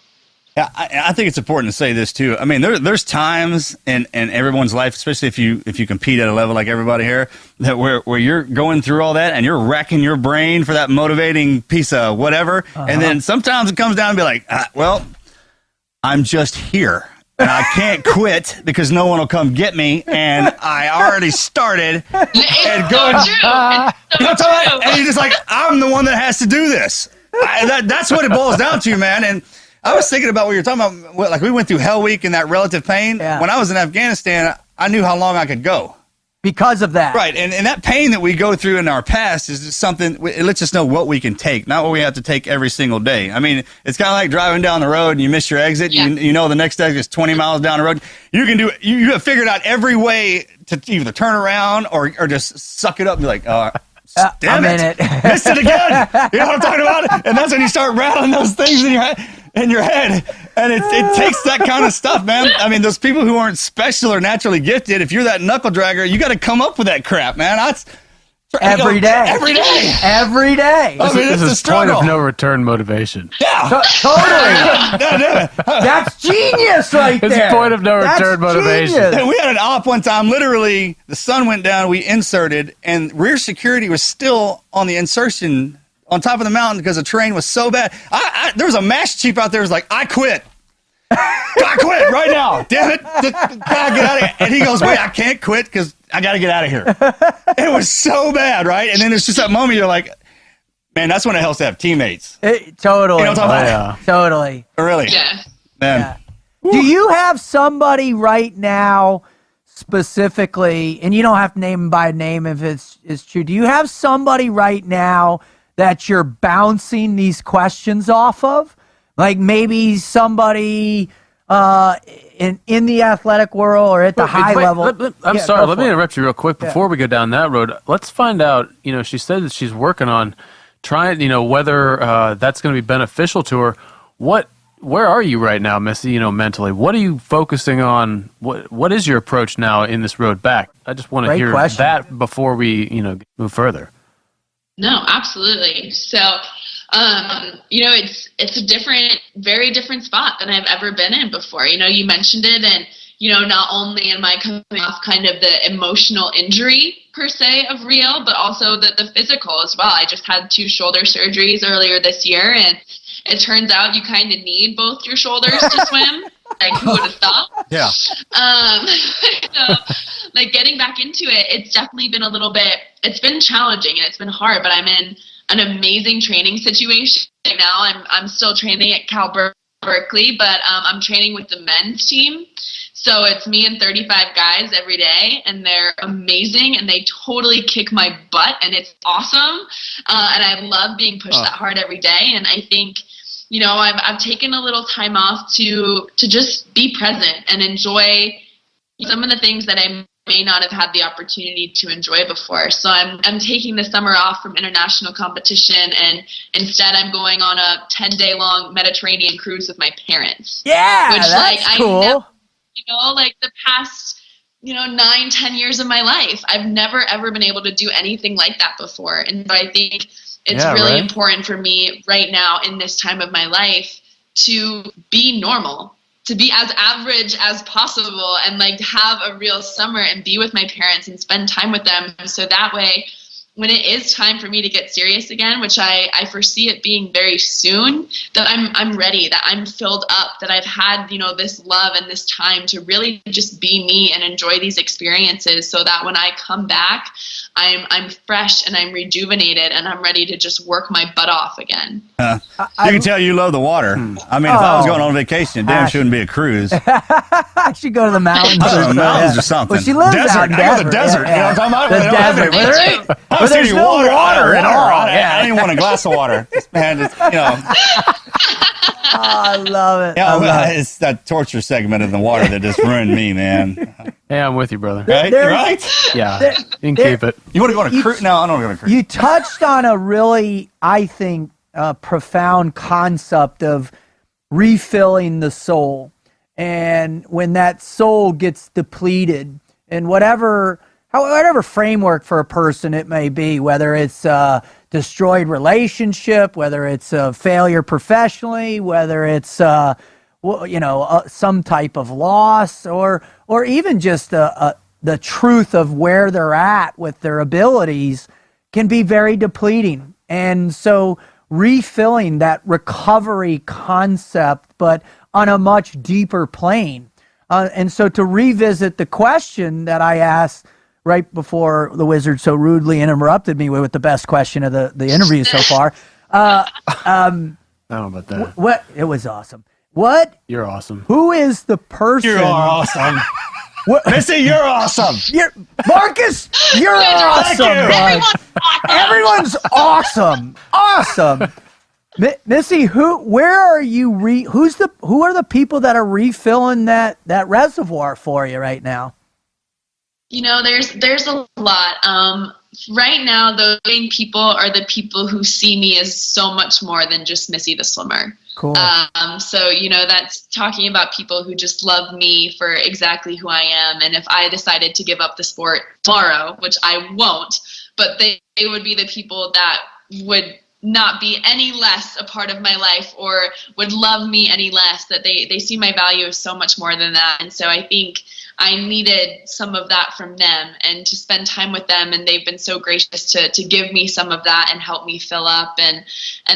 Yeah, I think it's important to say this too. I mean, there's times in everyone's life, especially if you compete at a level like everybody here, that where you're going through all that and you're racking your brain for that motivating piece of whatever, and then sometimes it comes down and be like, well, I'm just here and I can't quit because no one will come get me, and I already started and going. And you're just like, I'm the one that has to do this. That's what it boils down to, man. And I was thinking about what you're talking about. Like, we went through Hell Week and that relative pain. Yeah. When I was in Afghanistan, I knew how long I could go. Because of that. Right. And that pain that we go through in our past is just something, it lets us know what we can take, not what we have to take every single day. I mean, it's kind of like driving down the road and you miss your exit. Yeah. You know the next exit is 20 miles down the road. You can do it. You have figured out every way to either turn around or just suck it up and be like, damn it. Missed it again. You know what I'm talking about? And that's when you start rattling those things in your head. And it takes that kind of stuff, man. I mean, those people who aren't special or naturally gifted, if you're that knuckle dragger, you got to come up with that crap, man. Every day. This is point of no return motivation. Yeah. Totally. That's genius right there. It's point of no return motivation. And we had an op one time. Literally, the sun went down, we inserted, and rear security was still on the insertion on top of the mountain because the terrain was so bad. There was a mash chief out there who was like, I quit. I quit right now. Damn it. Gotta get out of here. And he goes, wait, I can't quit because I got to get out of here. It was so bad, right? And then it's just that moment you're like, man, that's when it helps to have teammates. Totally. You know what I'm talking about? Yeah. Totally. Really? Yeah. Man. Yeah. Do you have somebody right now specifically, and you don't have to name them by name if it's true, do you have somebody right now that you're bouncing these questions off of? Like maybe somebody in the athletic world or at the high level. I'm sorry, let me interrupt you real quick before we go down that road. Let's find out, she said that she's working on trying, whether that's going to be beneficial to her. Where are you right now, Missy, mentally? What are you focusing on? What is your approach now in this road back? I just want to hear that before we, move further. No, absolutely. So, it's a very different spot than I've ever been in before. You mentioned it, and not only am I coming off kind of the emotional injury per se of Rio, but also the physical as well. I just had 2 shoulder surgeries earlier this year, and it turns out you kind of need both your shoulders to swim. Like, who would have thought? Yeah. So, like, getting back into it, it's definitely been it's been challenging and it's been hard, but I'm in an amazing training situation right now. I'm still training at Cal Berkeley, but I'm training with the men's team. So it's me and 35 guys every day, and they're amazing, and they totally kick my butt, and it's awesome. And I love being pushed that hard every day. And I think, I've taken a little time off to just be present and enjoy some of the things that I may not have had the opportunity to enjoy before. So I'm taking the summer off from international competition, and instead I'm going on a 10-day long Mediterranean cruise with my parents. Yeah, that's cool. The past, 9-10 years of my life, I've never ever been able to do anything like that before. And so I think it's really important for me right now in this time of my life to be normal, to be as average as possible, and like have a real summer and be with my parents and spend time with them. So that way, when it is time for me to get serious again, which I foresee it being very soon, that I'm ready, that I'm filled up, that I've had, this love and this time to really just be me and enjoy these experiences, so that when I come back, I'm fresh and I'm rejuvenated and I'm ready to just work my butt off again. You can tell you love the water. I mean, if I was going on vacation, it damn shouldn't be a cruise. I should go to the mountains. Or something. Well, she lives out in the desert. Yeah. You know what I'm The desert. There's no water at all. I didn't want a glass of water. Man, I love it. Yeah, it's that torture segment of the water that just ruined me, man. Hey, I'm with you, brother. Right? Yeah, you can keep it. You want to go on a cruise? No, I don't want to go on a cruise. You touched on a really, I think, profound concept of refilling the soul. And when that soul gets depleted, and whatever framework for a person it may be, whether it's a destroyed relationship, whether it's a failure professionally, whether it's some type of loss, or even just the truth of where they're at with their abilities, can be very depleting. And so refilling that recovery concept, but on a much deeper plane. And so to revisit the question that I asked right before the wizard so rudely interrupted me with the best question of the interview so far. I don't know about that. What? It was awesome. What? You're awesome. Who is the person? You are awesome. Missy, you're awesome. Marcus, you're awesome. Everyone's awesome. Awesome. Missy, who are the people that are refilling that reservoir for you right now? There's a lot. Right now, the main people are the people who see me as so much more than just Missy the swimmer. Cool. So, that's talking about people who just love me for exactly who I am. And if I decided to give up the sport tomorrow, which I won't, but they would be the people that would not be any less a part of my life or would love me any less, that they see my value as so much more than that. And so I think I needed some of that from them and to spend time with them, and they've been so gracious to give me some of that and help me fill up, and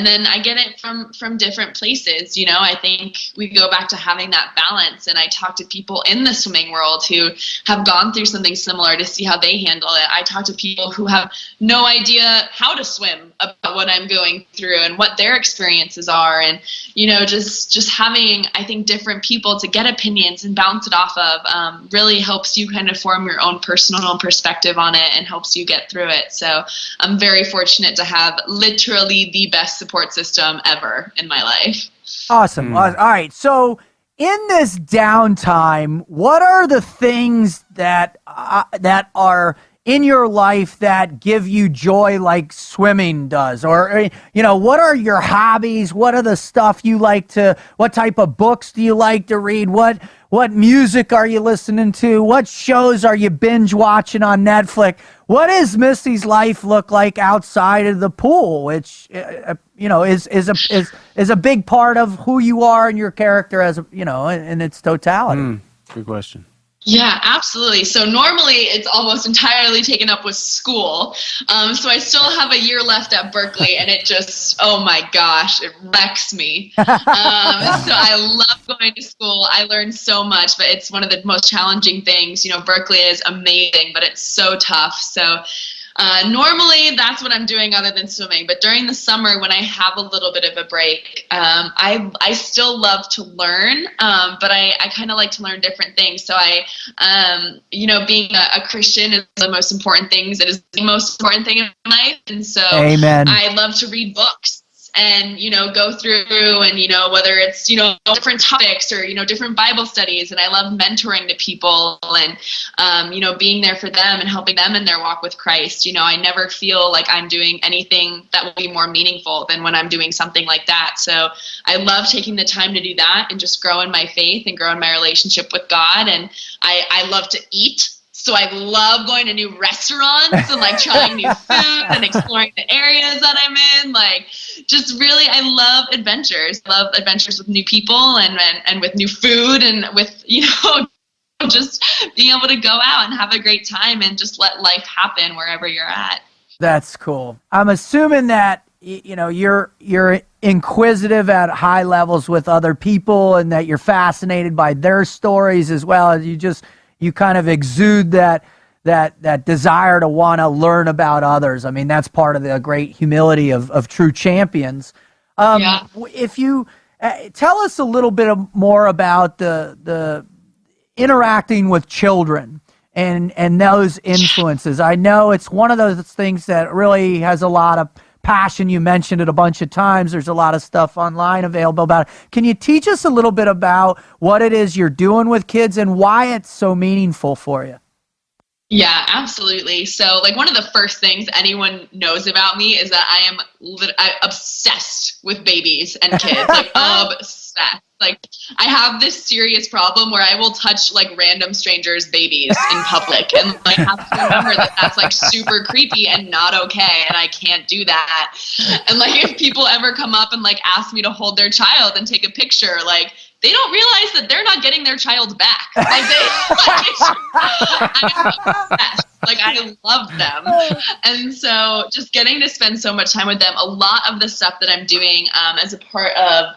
then I get it from different places. I think we go back to having that balance, and I talk to people in the swimming world who have gone through something similar to see how they handle it. I talk to people who have no idea how to swim about what I'm going through and what their experiences are, and just having, I think, different people to get opinions and bounce it off of really helps you kind of form your own personal perspective on it and helps you get through it. So I'm very fortunate to have literally the best support system ever in my life. Awesome. All right. So in this downtime, what are the things that are in your life that give you joy like swimming does? Or, what are your hobbies? What are the stuff you like to, what type of books do you like to read? What What music are you listening to? What shows are you binge watching on Netflix? What does Missy's life look like outside of the pool, which is a big part of who you are and your character as in its totality? Good question. Yeah, absolutely. So normally it's almost entirely taken up with school. So I still have a year left at Berkeley, and it just, oh my gosh, it wrecks me. So I love going to school. I learned so much, but it's one of the most challenging things. Berkeley is amazing, but it's so tough. So normally that's what I'm doing other than swimming. But during the summer, when I have a little bit of a break, I still love to learn, but I kind of like to learn different things. So being a Christian is the most important things. It is the most important thing in life. And so Amen. I love to read books and, go through and, whether it's, different topics or, different Bible studies. And I love mentoring to people and, being there for them and helping them in their walk with Christ. I never feel like I'm doing anything that will be more meaningful than when I'm doing something like that. So I love taking the time to do that and just grow in my faith and grow in my relationship with God. And I love to eat. So I love going to new restaurants and like trying new food and exploring the areas that I'm in. Like, just really, I love adventures. I love adventures with new people and with new food and with, just being able to go out and have a great time and just let life happen wherever you're at. That's cool. I'm assuming that, you're inquisitive at high levels with other people and that you're fascinated by their stories as well. You kind of exude that desire to want to learn about others. I mean, that's part of the great humility of true champions. Yeah. If you tell us a little bit more about the interacting with children and those influences. I know it's one of those things that really has a lot of passion. You mentioned it a bunch of times. There's a lot of stuff online available about it. Can you teach us a little bit about what it is you're doing with kids and why it's so meaningful for you? Yeah, absolutely. So one of the first things anyone knows about me is that I am obsessed with babies and kids, obsessed. I have this serious problem where I will touch random strangers' babies in public, and I have to remember that that's super creepy and not okay, and I can't do that. And if people ever come up and ask me to hold their child and take a picture, they don't realize that they're not getting their child back. I love them. And so just getting to spend so much time with them, a lot of the stuff that I'm doing as a part of,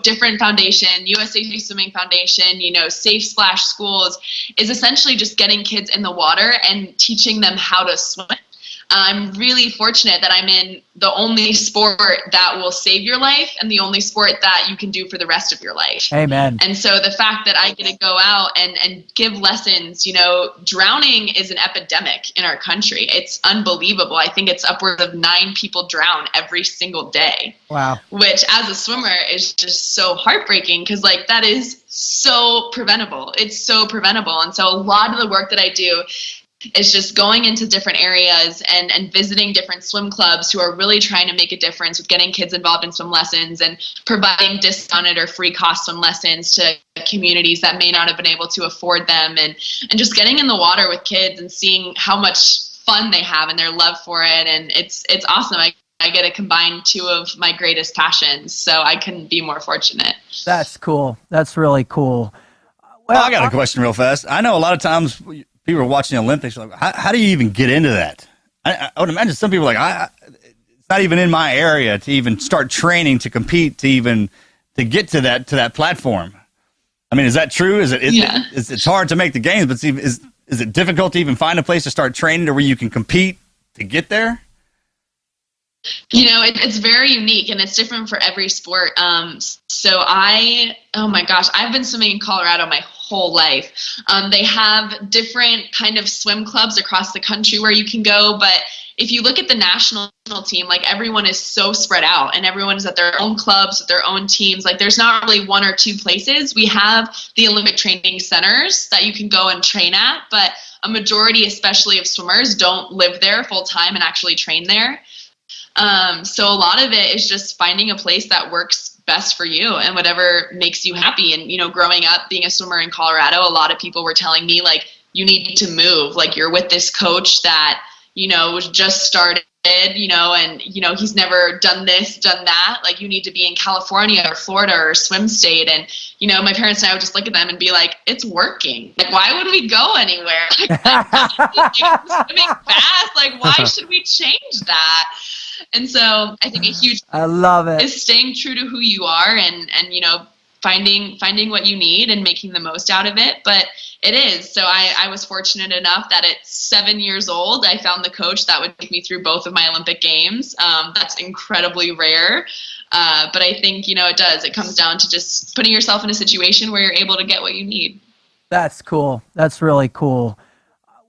different foundation, USA Swimming Foundation, Safe Splash Schools, is essentially just getting kids in the water and teaching them how to swim. I'm really fortunate that I'm in the only sport that will save your life and the only sport that you can do for the rest of your life. Amen. And so the fact that I get to go out and give lessons, drowning is an epidemic in our country. It's unbelievable. I think it's upwards of 9 people drown every single day. Wow. Which as a swimmer is just so heartbreaking because that is so preventable. It's so preventable. And so a lot of the work that I do is just going into different areas and visiting different swim clubs who are really trying to make a difference with getting kids involved in swim lessons and providing discounted or free cost swim lessons to communities that may not have been able to afford them, and just getting in the water with kids and seeing how much fun they have and their love for it. And it's awesome. I get to combine 2 of my greatest passions, so I couldn't be more fortunate. That's cool. That's really cool. Well, I got a question real fast. I know a lot of times people are watching the Olympics, how do you even get into that? I would imagine some people it's not even in my area to even start training to compete to get to that platform. I mean, is that true? It's hard to make the games, but is it difficult to even find a place to start training to where you can compete to get there? It's very unique and it's different for every sport. Oh my gosh, I've been swimming in Colorado my whole life. They have different kind of swim clubs across the country where you can go, but if you look at the national team, everyone is so spread out and everyone is at their own clubs with their own teams. There's not really 1 or 2 places. We have the Olympic training centers that you can go and train at, but a majority, especially of swimmers, don't live there full time and actually train there. So a lot of it is just finding a place that works best for you and whatever makes you happy. And, growing up being a swimmer in Colorado, a lot of people were telling me, like, you need to move. Like, you're with this coach that, was just started, and, he's never done this, done that. Like, you need to be in California or Florida or swim state. And, my parents and I would just look at them and be like, it's working. Like, why would we go anywhere? Like, swimming fast. Like, why should we change that? And so I think a huge I love it is staying true to who you are and finding what you need and making the most out of it. But it is. So I was fortunate enough that at 7 years old, I found the coach that would take me through both of my Olympic Games. That's incredibly rare. But I think, it does. It comes down to just putting yourself in a situation where you're able to get what you need. That's cool. That's really cool.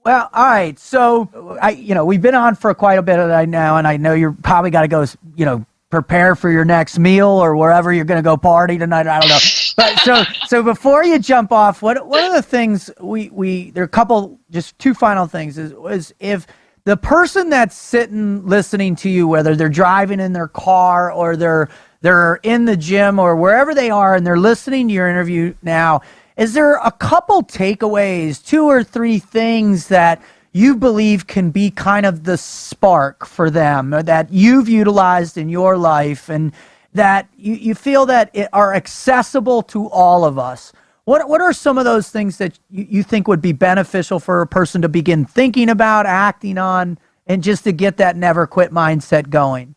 Well, all right. So, we've been on for quite a bit of that now, and I know you're probably got to go, prepare for your next meal or wherever you're going to go party tonight. I don't know. But so before you jump off, what are the things there are a couple, just two final things is if the person that's sitting listening to you, whether they're driving in their car or they're in the gym or wherever they are and they're listening to your interview now, is there a couple takeaways, 2 or 3 things that you believe can be kind of the spark for them that you've utilized in your life and that you feel that are accessible to all of us? What are some of those things that you think would be beneficial for a person to begin thinking about, acting on, and just to get that never quit mindset going?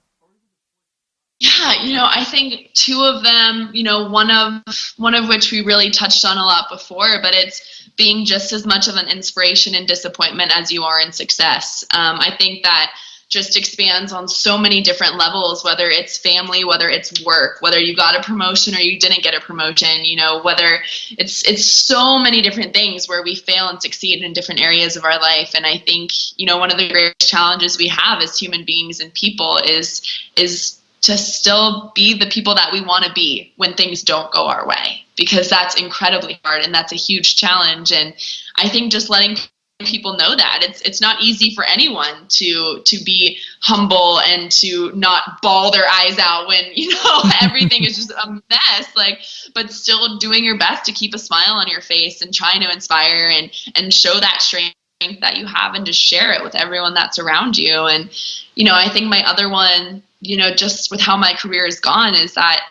Yeah, I think 2 of them, one of which we really touched on a lot before, but it's being just as much of an inspiration in disappointment as you are in success. I think that just expands on so many different levels, whether it's family, whether it's work, whether you got a promotion or you didn't get a promotion, whether it's so many different things where we fail and succeed in different areas of our life. And I think, one of the greatest challenges we have as human beings and people is to still be the people that we want to be when things don't go our way, because that's incredibly hard and that's a huge challenge. And I think just letting people know that it's not easy for anyone to be humble and to not bawl their eyes out when everything is just a mess, but still doing your best to keep a smile on your face and trying to inspire and show that strength that you have and just share it with everyone that's around you. And I think my other one, just with how my career has gone, is that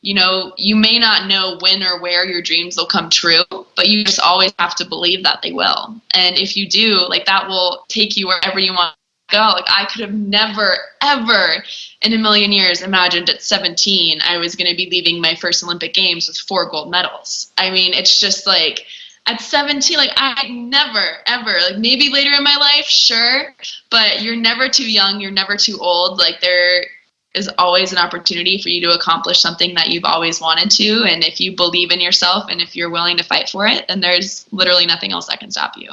you may not know when or where your dreams will come true, but you just always have to believe that they will. And if you do, that will take you wherever you want to go. I could have never, ever in a million years imagined at 17 I was going to be leaving my first Olympic Games with 4 gold medals. I mean, it's just at 17, I never, ever, maybe later in my life, sure, but you're never too young, you're never too old. There is always an opportunity for you to accomplish something that you've always wanted to. And if you believe in yourself and if you're willing to fight for it, then there's literally nothing else that can stop you.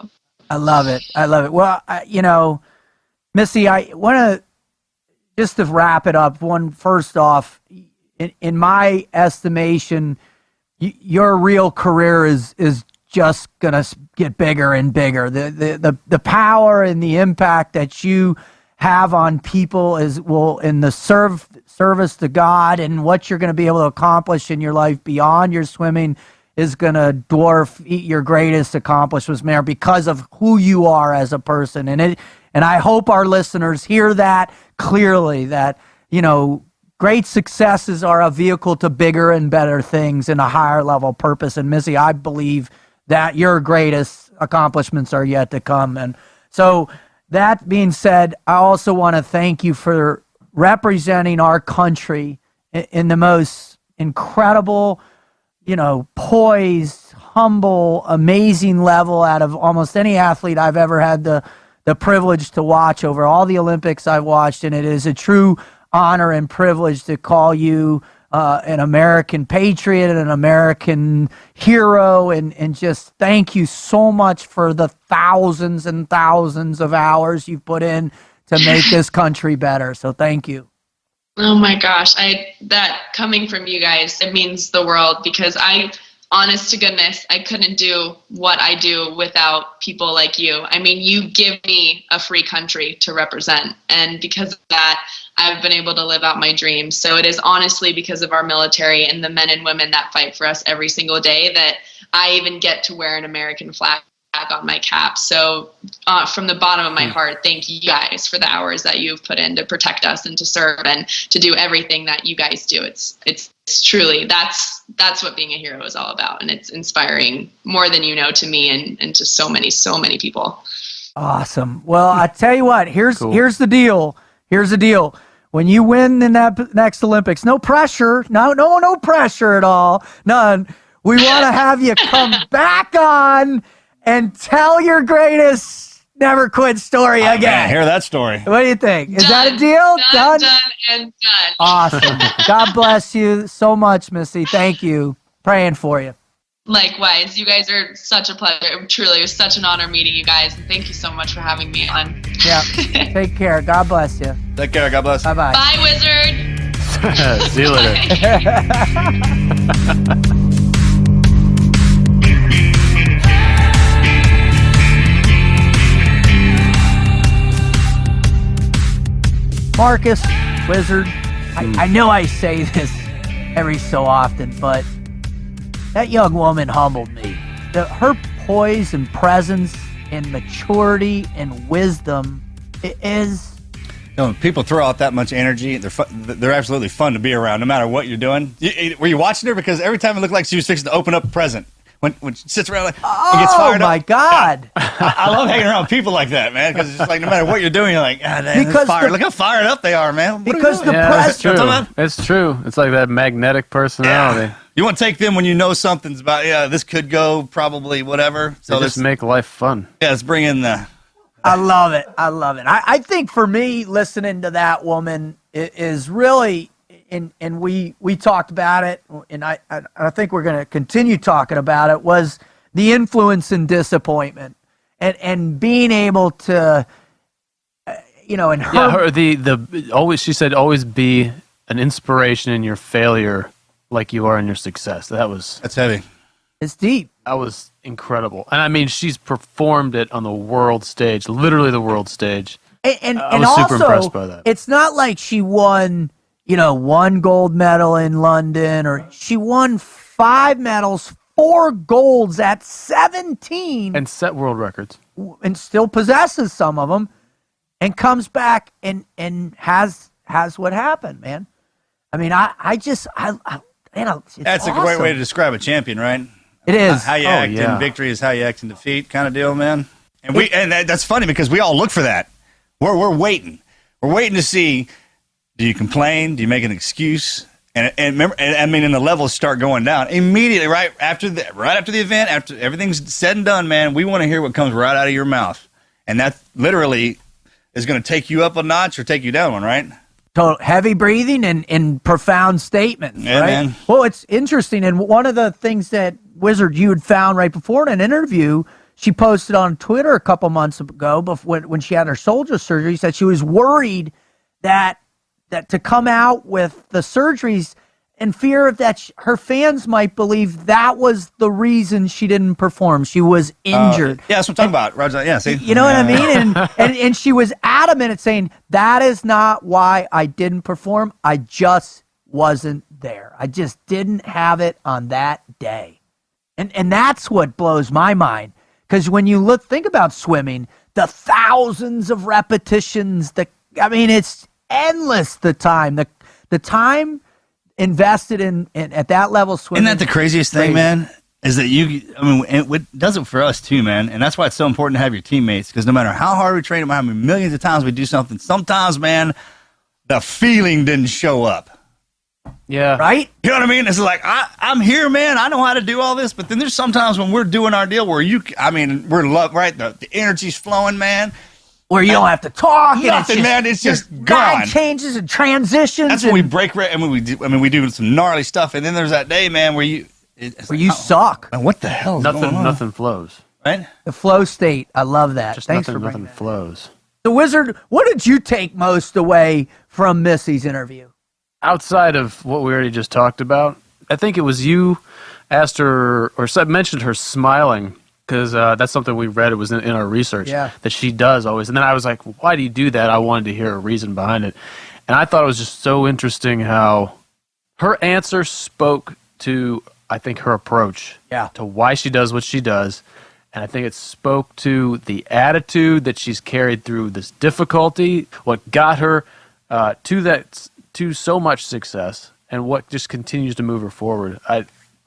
I love it. Well, Missy, I want to, just to wrap it up, first off, in my estimation, your real career is just going to get bigger and bigger. The power and the impact that you have on people in the service to God, and what you're going to be able to accomplish in your life beyond your swimming is going to dwarf your greatest accomplishments, Mayor, because of who you are as a person. And I hope our listeners hear that clearly, that, great successes are a vehicle to bigger and better things and a higher level purpose. And Missy, I believe that your greatest accomplishments are yet to come. And so, that being said, I also want to thank you for representing our country in the most incredible, poised, humble, amazing level out of almost any athlete I've ever had the privilege to watch over all the Olympics I've watched. And it is a true honor and privilege to call you an American patriot and an American hero, and just thank you so much for the thousands and thousands of hours you've put in to make this country better. So thank you. Oh my gosh, that coming from you guys, it means the world, because I honest to goodness, I couldn't do what I do without people like you. I mean, you give me a free country to represent. And because of that, I've been able to live out my dreams. So it is honestly because of our military and the men and women that fight for us every single day that I even get to wear an American flag on my cap. So from the bottom of my heart, thank you guys for the hours that you've put in to protect us and to serve and to do everything that you guys do. It's truly, that's what being a hero is all about. And it's inspiring more than you know to me and to so many people. Awesome. Well, I tell you what, here's the deal. Here's the deal. When you win in that next Olympics, no pressure, no pressure at all, none. We want to have you come back on and tell your greatest never quit story again. Man, hear that story. What do you think? Is Done. that a deal? Done and done. Awesome. God bless you so much, Missy. Thank you. Praying for you. Likewise. You guys are such a pleasure. Truly, it was such an honor meeting you guys. And thank you so much for having me on. Yeah. Take care. God bless you. Take care. God bless. Bye-bye. Bye, Wizard. See you later. Marcus, Wizard, I know I say this every so often, but that young woman humbled me. Her poise and presence and maturity and wisdom is... You know, people throw out that much energy. They're absolutely fun to be around, no matter what you're doing. Were you watching her? Because every time it looked like she was fixing to open up a present. When she sits around and gets fired up. Oh, my God. I love hanging around people like that, man, because it's just like no matter what you're doing, you're like, look how fired up they are, man. Because the press... It's true. It's like that magnetic personality. Yeah. You want to take them when you know something's about, this could go, probably, whatever. So just make life fun. Yeah, let's bring in the... I love it. I think for me, listening to that woman is really... And we talked about it, and I think we're going to continue talking about it, was the influence and disappointment, and being able to, and her, the always, she said, always be an inspiration in your failure like you are in your success. That's heavy. It's deep. That was incredible, and I mean, she's performed it on the world stage, literally the world stage. And I was also, super impressed by that. It's not like she won. 1 gold medal in London, or she won 5 medals, 4 golds at 17. And set world records. And still possesses some of them, and comes back and has what happened, man. I mean, it's That's awesome. a great way to describe a champion, right? It is. How you act in victory is how you act in defeat kind of deal, man. And that's funny because we all look for that. We're waiting. We're waiting to see... Do you complain? Do you make an excuse? And remember, and the levels start going down immediately, right after the event, after everything's said and done, man. We want to hear what comes right out of your mouth, and that literally is going to take you up a notch or take you down one, right? Total heavy breathing and profound statements, yeah, right? Man. Well, it's interesting, and one of the things that Wizard you had found right before in an interview she posted on Twitter a couple months ago, before when she had her shoulder surgery, said she was worried that to come out with the surgeries in fear of that her fans might believe that was the reason she didn't perform. She was injured. Yeah, that's what I'm talking about, Roger. Yeah, see? You know what I mean? And she was adamant at saying, that is not why I didn't perform. I just wasn't there. I just didn't have it on that day. And that's what blows my mind. Because when you think about swimming, the thousands of repetitions, it's endless, the time invested in at that level swimming. Isn't that the craziest thing, man? Is that it does it for us too, man. And that's why it's so important to have your teammates, because no matter how hard we train them, how many millions of times we do something, sometimes, man, the feeling didn't show up. Yeah. Right? You know what I mean? It's like, I'm here, man. I know how to do all this. But then there's sometimes when we're doing our deal where we're love, right? The energy's flowing, man. Where you don't have to talk. Nothing, man. It's just gone. Changes and transitions. That's when we break. We do some gnarly stuff, and then there's that day, man, where you suck. Man, what the hell? Nothing flows. Right? The flow state. I love that. Just Thanks nothing flows. The Wizard. What did you take most away from Missy's interview? Outside of what we already just talked about, I think it was you asked her or mentioned her smiling, because that's something we read. It was in our research that she does always. And then I was like, why do you do that? I wanted to hear a reason behind it. And I thought it was just so interesting how her answer spoke to, I think, her approach to why she does what she does. And I think it spoke to the attitude that she's carried through this difficulty, what got her to so much success, and what just continues to move her forward.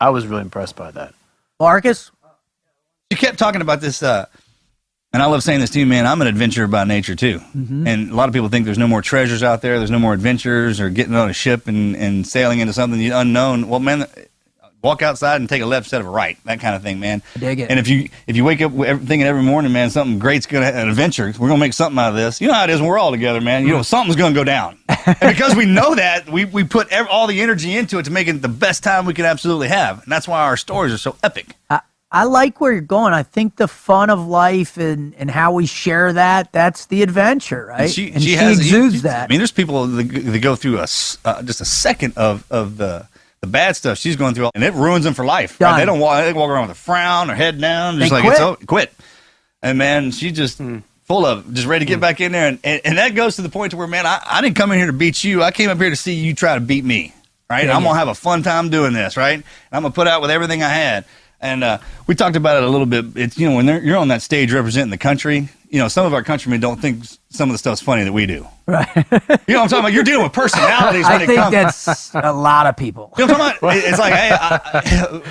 I was really impressed by that. Marcus? You kept talking about this, and I love saying this to you, man. I'm an adventurer by nature, too. Mm-hmm. And a lot of people think there's no more treasures out there, there's no more adventures, or getting on a ship and sailing into something unknown. Well, man, walk outside and take a left instead of a right, that kind of thing, man. I dig it. And if you wake up thinking every morning, man, something great's going to, an adventure, we're going to make something out of this. You know how it is when we're all together, man. You know, something's going to go down. And because we know that, we put all the energy into it to make it the best time we can absolutely have. And that's why our stories are so epic. I like where you're going. I think the fun of life and how we share that's the adventure, right? She exudes that. I mean, there's people that go through just a second of the bad stuff she's going through, and it ruins them for life. Right? They walk around with a frown or head down, just quit. And man, she's just full of just ready to get back in there, and that goes to the point to where, man, I didn't come in here to beat you. I came up here to see you try to beat me, right? I'm gonna have a fun time doing this, right? And I'm gonna put out with everything I had. And we talked about it a little bit. It's, you know, when you're on that stage representing the country, you know, some of our countrymen don't think some of the stuff's funny that we do. Right. You know what I'm talking about? You're dealing with personalities when it comes. I think that's a lot of people. You know what I'm talking about? It's like, hey,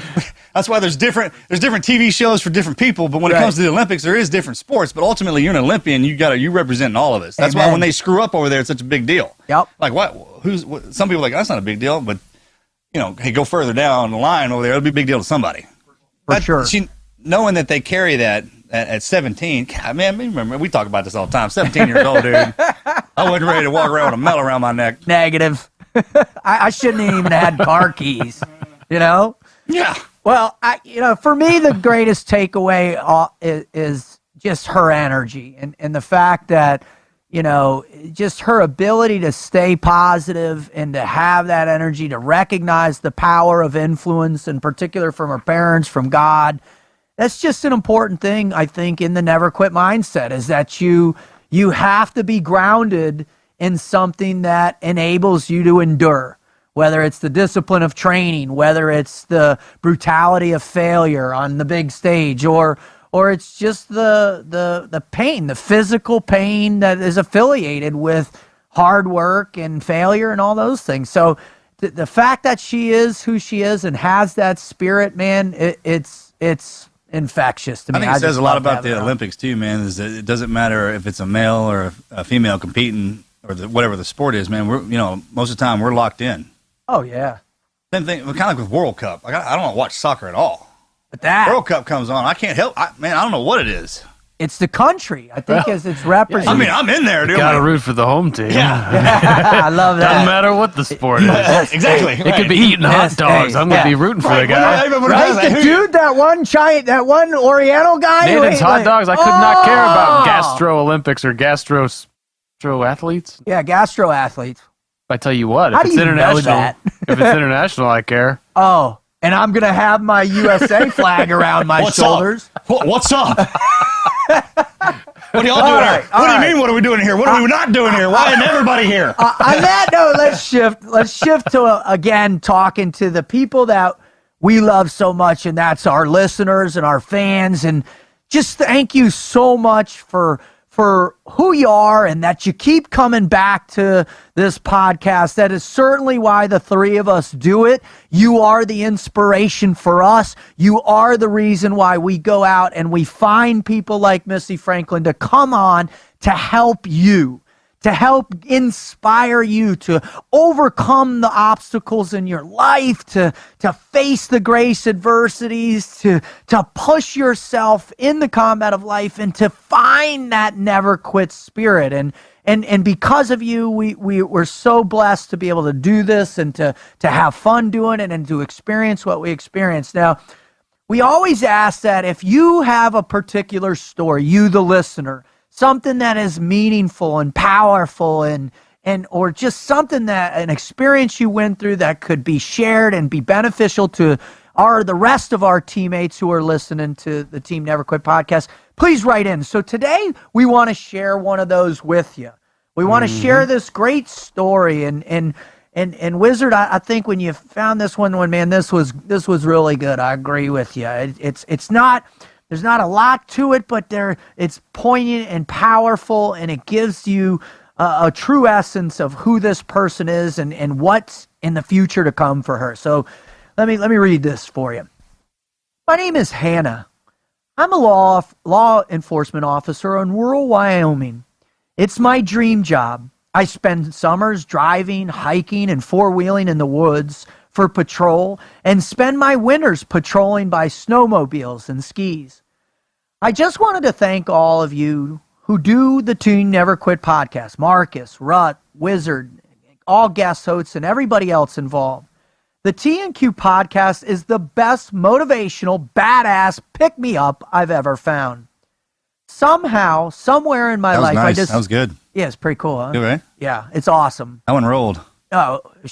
that's why there's different TV shows for different people. But when it comes to the Olympics, there is different sports. But ultimately, you're an Olympian. You representing all of us. That's why when they screw up over there, it's such a big deal. Yep. Like some people are like, that's not a big deal. But, you know, hey, go further down the line over there. It'll be a big deal to somebody. For sure. Knowing that they carry that at 17, God, man, remember, we talk about this all the time. 17 years old, dude. I wasn't ready to walk around with a medal around my neck. Negative. I shouldn't have even had car keys, you know? Yeah. Well, for me, the greatest takeaway is just her energy and the fact that, you know, just her ability to stay positive and to have that energy, to recognize the power of influence, in particular from her parents, from God. That's just an important thing, I think, in the never quit mindset, is that you have to be grounded in something that enables you to endure, whether it's the discipline of training, whether it's the brutality of failure on the big stage, or it's just the pain, the physical pain that is affiliated with hard work and failure and all those things. So the fact that she is who she is and has that spirit, man, it's infectious to me. I think it says a lot about the Olympics too, man, is that it doesn't matter if it's a male or a female competing or whatever the sport is, man. We're, you know, most of the time we're locked in. Oh, yeah. Same thing, kind of like with World Cup. Like, I don't watch soccer at all. But that World Cup comes on, I can't help. Man, I don't know what it is. It's the country, I think, as it's represented. I mean, I'm in there, dude. You gotta root for the home team. Yeah. I love that. Doesn't matter what the sport is. Exactly. It could be eating hot dogs. I'm gonna be rooting for the guy. Right, the dude, that one Oriental guy. Nathan's hot dogs. I could not care about gastro Olympics or gastro athletes. Yeah, gastro athletes. I tell you what, How if do it's you know international, that? if it's international, I care. Oh, and I'm gonna have my USA flag around my shoulders. What's up? What are y'all doing here? What do you mean? What are we doing here? What are we not doing here? Why isn't everybody here? On that note, let's shift to again talking to the people that we love so much, and that's our listeners and our fans. And just thank you so much for who you are and that you keep coming back to this podcast. That is certainly why the three of us do it. You are the inspiration for us. You are the reason why we go out and we find people like Missy Franklin to come on to help you, to help inspire you to overcome the obstacles in your life, to face the grace adversities, to push yourself in the combat of life, and to find that never quit spirit. And because of you, we're so blessed to be able to do this and to have fun doing it and to experience what we experience. Now, we always ask that if you have a particular story, you the listener, something that is meaningful and powerful and or just something that an experience you went through that could be shared and be beneficial to are the rest of our teammates who are listening to the Team Never Quit podcast, please write in. So today we want to share one of those with you. We want to share this great story, and Wizard, I think when you found this one, man, this was really good. I agree with you. It's not, there's not a lot to it, but it's poignant and powerful, and it gives you a true essence of who this person is and what's in the future to come for her. So let me read this for you. My name is Hannah. I'm a law enforcement officer in rural Wyoming. It's my dream job. I spend summers driving, hiking, and four-wheeling in the woods for patrol, and spend my winters patrolling by snowmobiles and skis. I just wanted to thank all of you who do the Team Never Quit podcast, Marcus, Rut, Wizard, all guest hosts, and everybody else involved. The T&Q podcast is the best motivational, badass pick-me-up I've ever found. Somehow, somewhere in my life, nice. That was good. Yeah, it's pretty cool, huh? Good, right? Yeah, it's awesome. That one rolled. Oh, We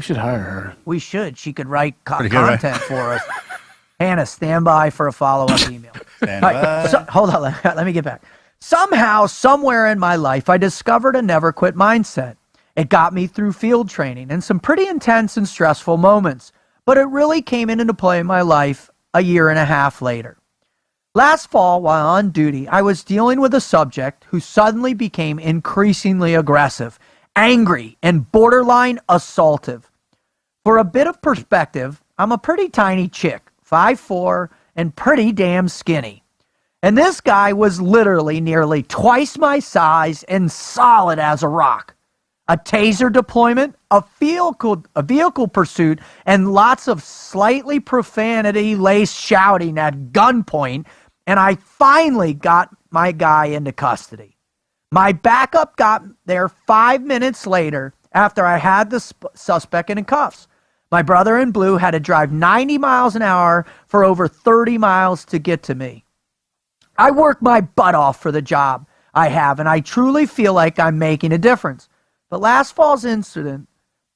should hire her. We should. She could write Pretty content good, right? for us. Hannah, stand by for a follow-up email. Stand All right, by. so, hold on, let me get back. Somehow, somewhere in my life, I discovered a never quit mindset. It got me through field training and some pretty intense and stressful moments, but it really came into play in my life a year and a half later. Last fall, while on duty, I was dealing with a subject who suddenly became increasingly aggressive, angry, and borderline assaultive. For a bit of perspective, I'm a pretty tiny chick, 5'4", and pretty damn skinny. And this guy was literally nearly twice my size and solid as a rock. A taser deployment, a vehicle pursuit, and lots of slightly profanity-laced shouting at gunpoint, and I finally got my guy into custody. My backup got there 5 minutes later after I had the suspect in cuffs. My brother in blue had to drive 90 miles an hour for over 30 miles to get to me. I work my butt off for the job I have, and I truly feel like I'm making a difference. But last fall's incident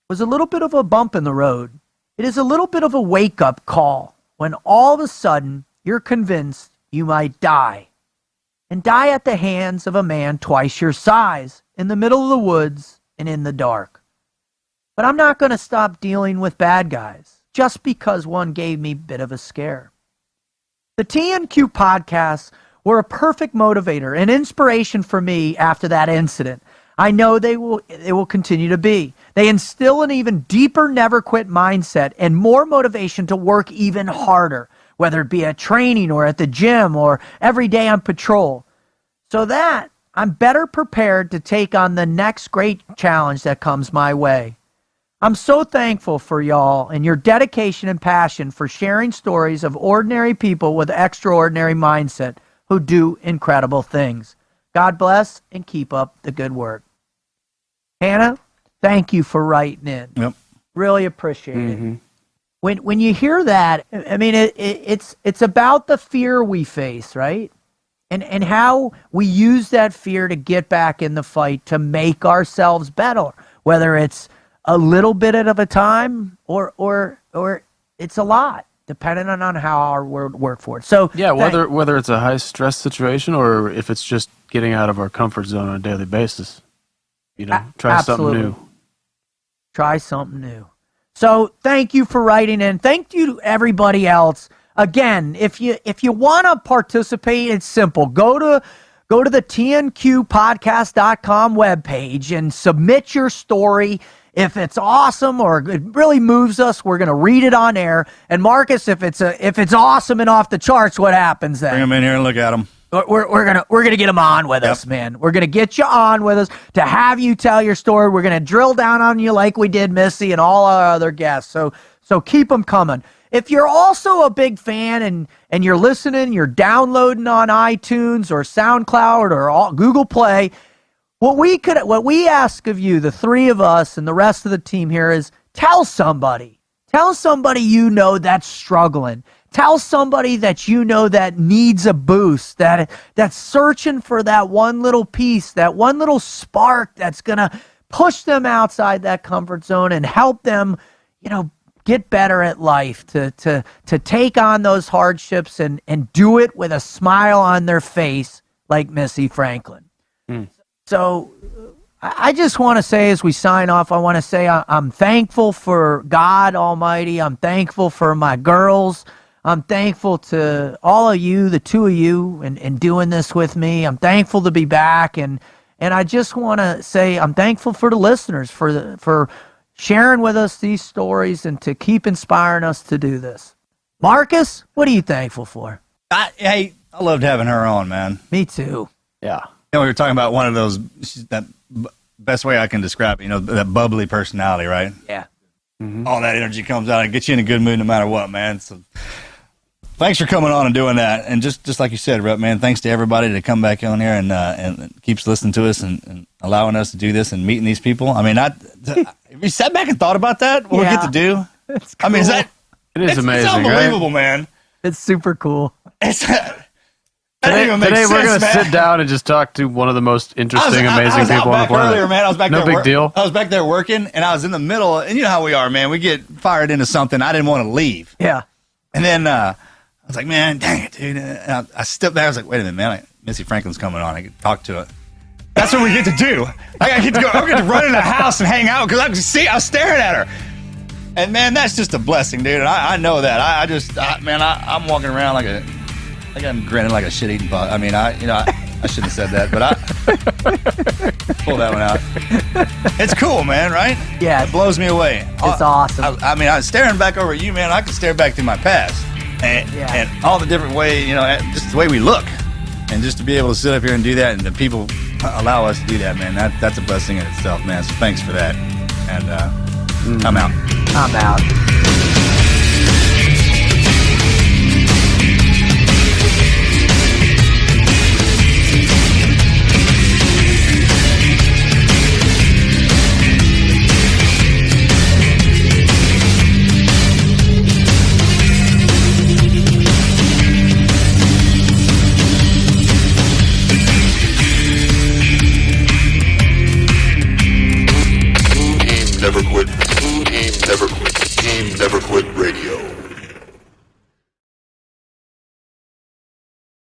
was a little bit of a bump in the road. It is a little bit of a wake-up call when all of a sudden you're convinced you might die, and die at the hands of a man twice your size, in the middle of the woods and in the dark. But I'm not going to stop dealing with bad guys just because one gave me a bit of a scare. The T&Q podcasts were a perfect motivator and inspiration for me after that incident. I know they will continue to be. They instill an even deeper never quit mindset and more motivation to work even harder, whether it be at training or at the gym or every day on patrol, so that I'm better prepared to take on the next great challenge that comes my way. I'm so thankful for y'all and your dedication and passion for sharing stories of ordinary people with extraordinary mindset who do incredible things. God bless and keep up the good work. Hannah, thank you for writing in. Yep. Really appreciate it. When you hear that, I mean, it's about the fear we face, right? And how we use that fear to get back in the fight to make ourselves better, whether it's a little bit at a time or it's a lot, depending on how our work for it. So yeah, whether it's a high stress situation or if it's just getting out of our comfort zone on a daily basis, try something new. Try something new. So thank you for writing in. Thank you to everybody else. Again, if you want to participate, it's simple. Go to the tnqpodcast.com webpage and submit your story. If it's awesome or it really moves us, we're going to read it on air. And Marcus, if it's awesome and off the charts, what happens then? Bring them in here and look at them. We're gonna get them on with us, man. We're gonna get you on with us to have you tell your story. We're gonna drill down on you like we did Missy and all our other guests. So keep them coming. If you're also a big fan and you're listening, you're downloading on iTunes or SoundCloud or Google Play, what we ask of you, the three of us and the rest of the team here, is tell somebody you know that's struggling. Tell somebody that you know that needs a boost, that's searching for that one little piece, that one little spark that's going to push them outside that comfort zone and help them, get better at life, to take on those hardships and do it with a smile on their face like Missy Franklin. So I just want to say, as we sign off, I want to say I'm thankful for God Almighty. I'm thankful for my girls. I'm thankful to all of you, the two of you, and doing this with me. I'm thankful to be back, and I just want to say I'm thankful for the listeners for sharing with us these stories and to keep inspiring us to do this. Marcus, what are you thankful for? I loved having her on, man. Me too. Yeah. We were talking about one of those, that best way I can describe it, that bubbly personality, right? Yeah. All that energy comes out and gets you in a good mood no matter what, man. So thanks for coming on and doing that. And just like you said, Rep, man, thanks to everybody to come back on here and keeps listening to us and allowing us to do this and meeting these people. I mean, have you sat back and thought about that? What we get to do? It's cool. I mean, It is amazing, it's unbelievable, right? man. It's super cool. Today we're going to sit down and just talk to one of the most interesting, amazing people on the planet. Earlier, man. I was back no there. Big deal. I was back there working, and I was in the middle. And you know how we are, man. We get fired into something. I didn't want to leave. Yeah. And then I was like, man, dang it, dude. And I stepped back. I was like, wait a minute, man. Missy Franklin's coming on. I can talk to her. That's what we get to do. I get to go. I get to run in the house and hang out because I was staring at her. And man, that's just a blessing, dude. And I know that. I'm walking around like I'm grinning like a shit-eating bug. I mean, I shouldn't have said that, but I pull that one out. It's cool, man, right? Yeah. It blows me away. It's awesome. I mean, I was staring back over at you, man. I can stare back through my past and all the different ways, just the way we look. And just to be able to sit up here and do that, and the people allow us to do that, man, that's a blessing in itself, man. So thanks for that. And I'm out. I'm out. Never quit. Never quit. Never quit radio.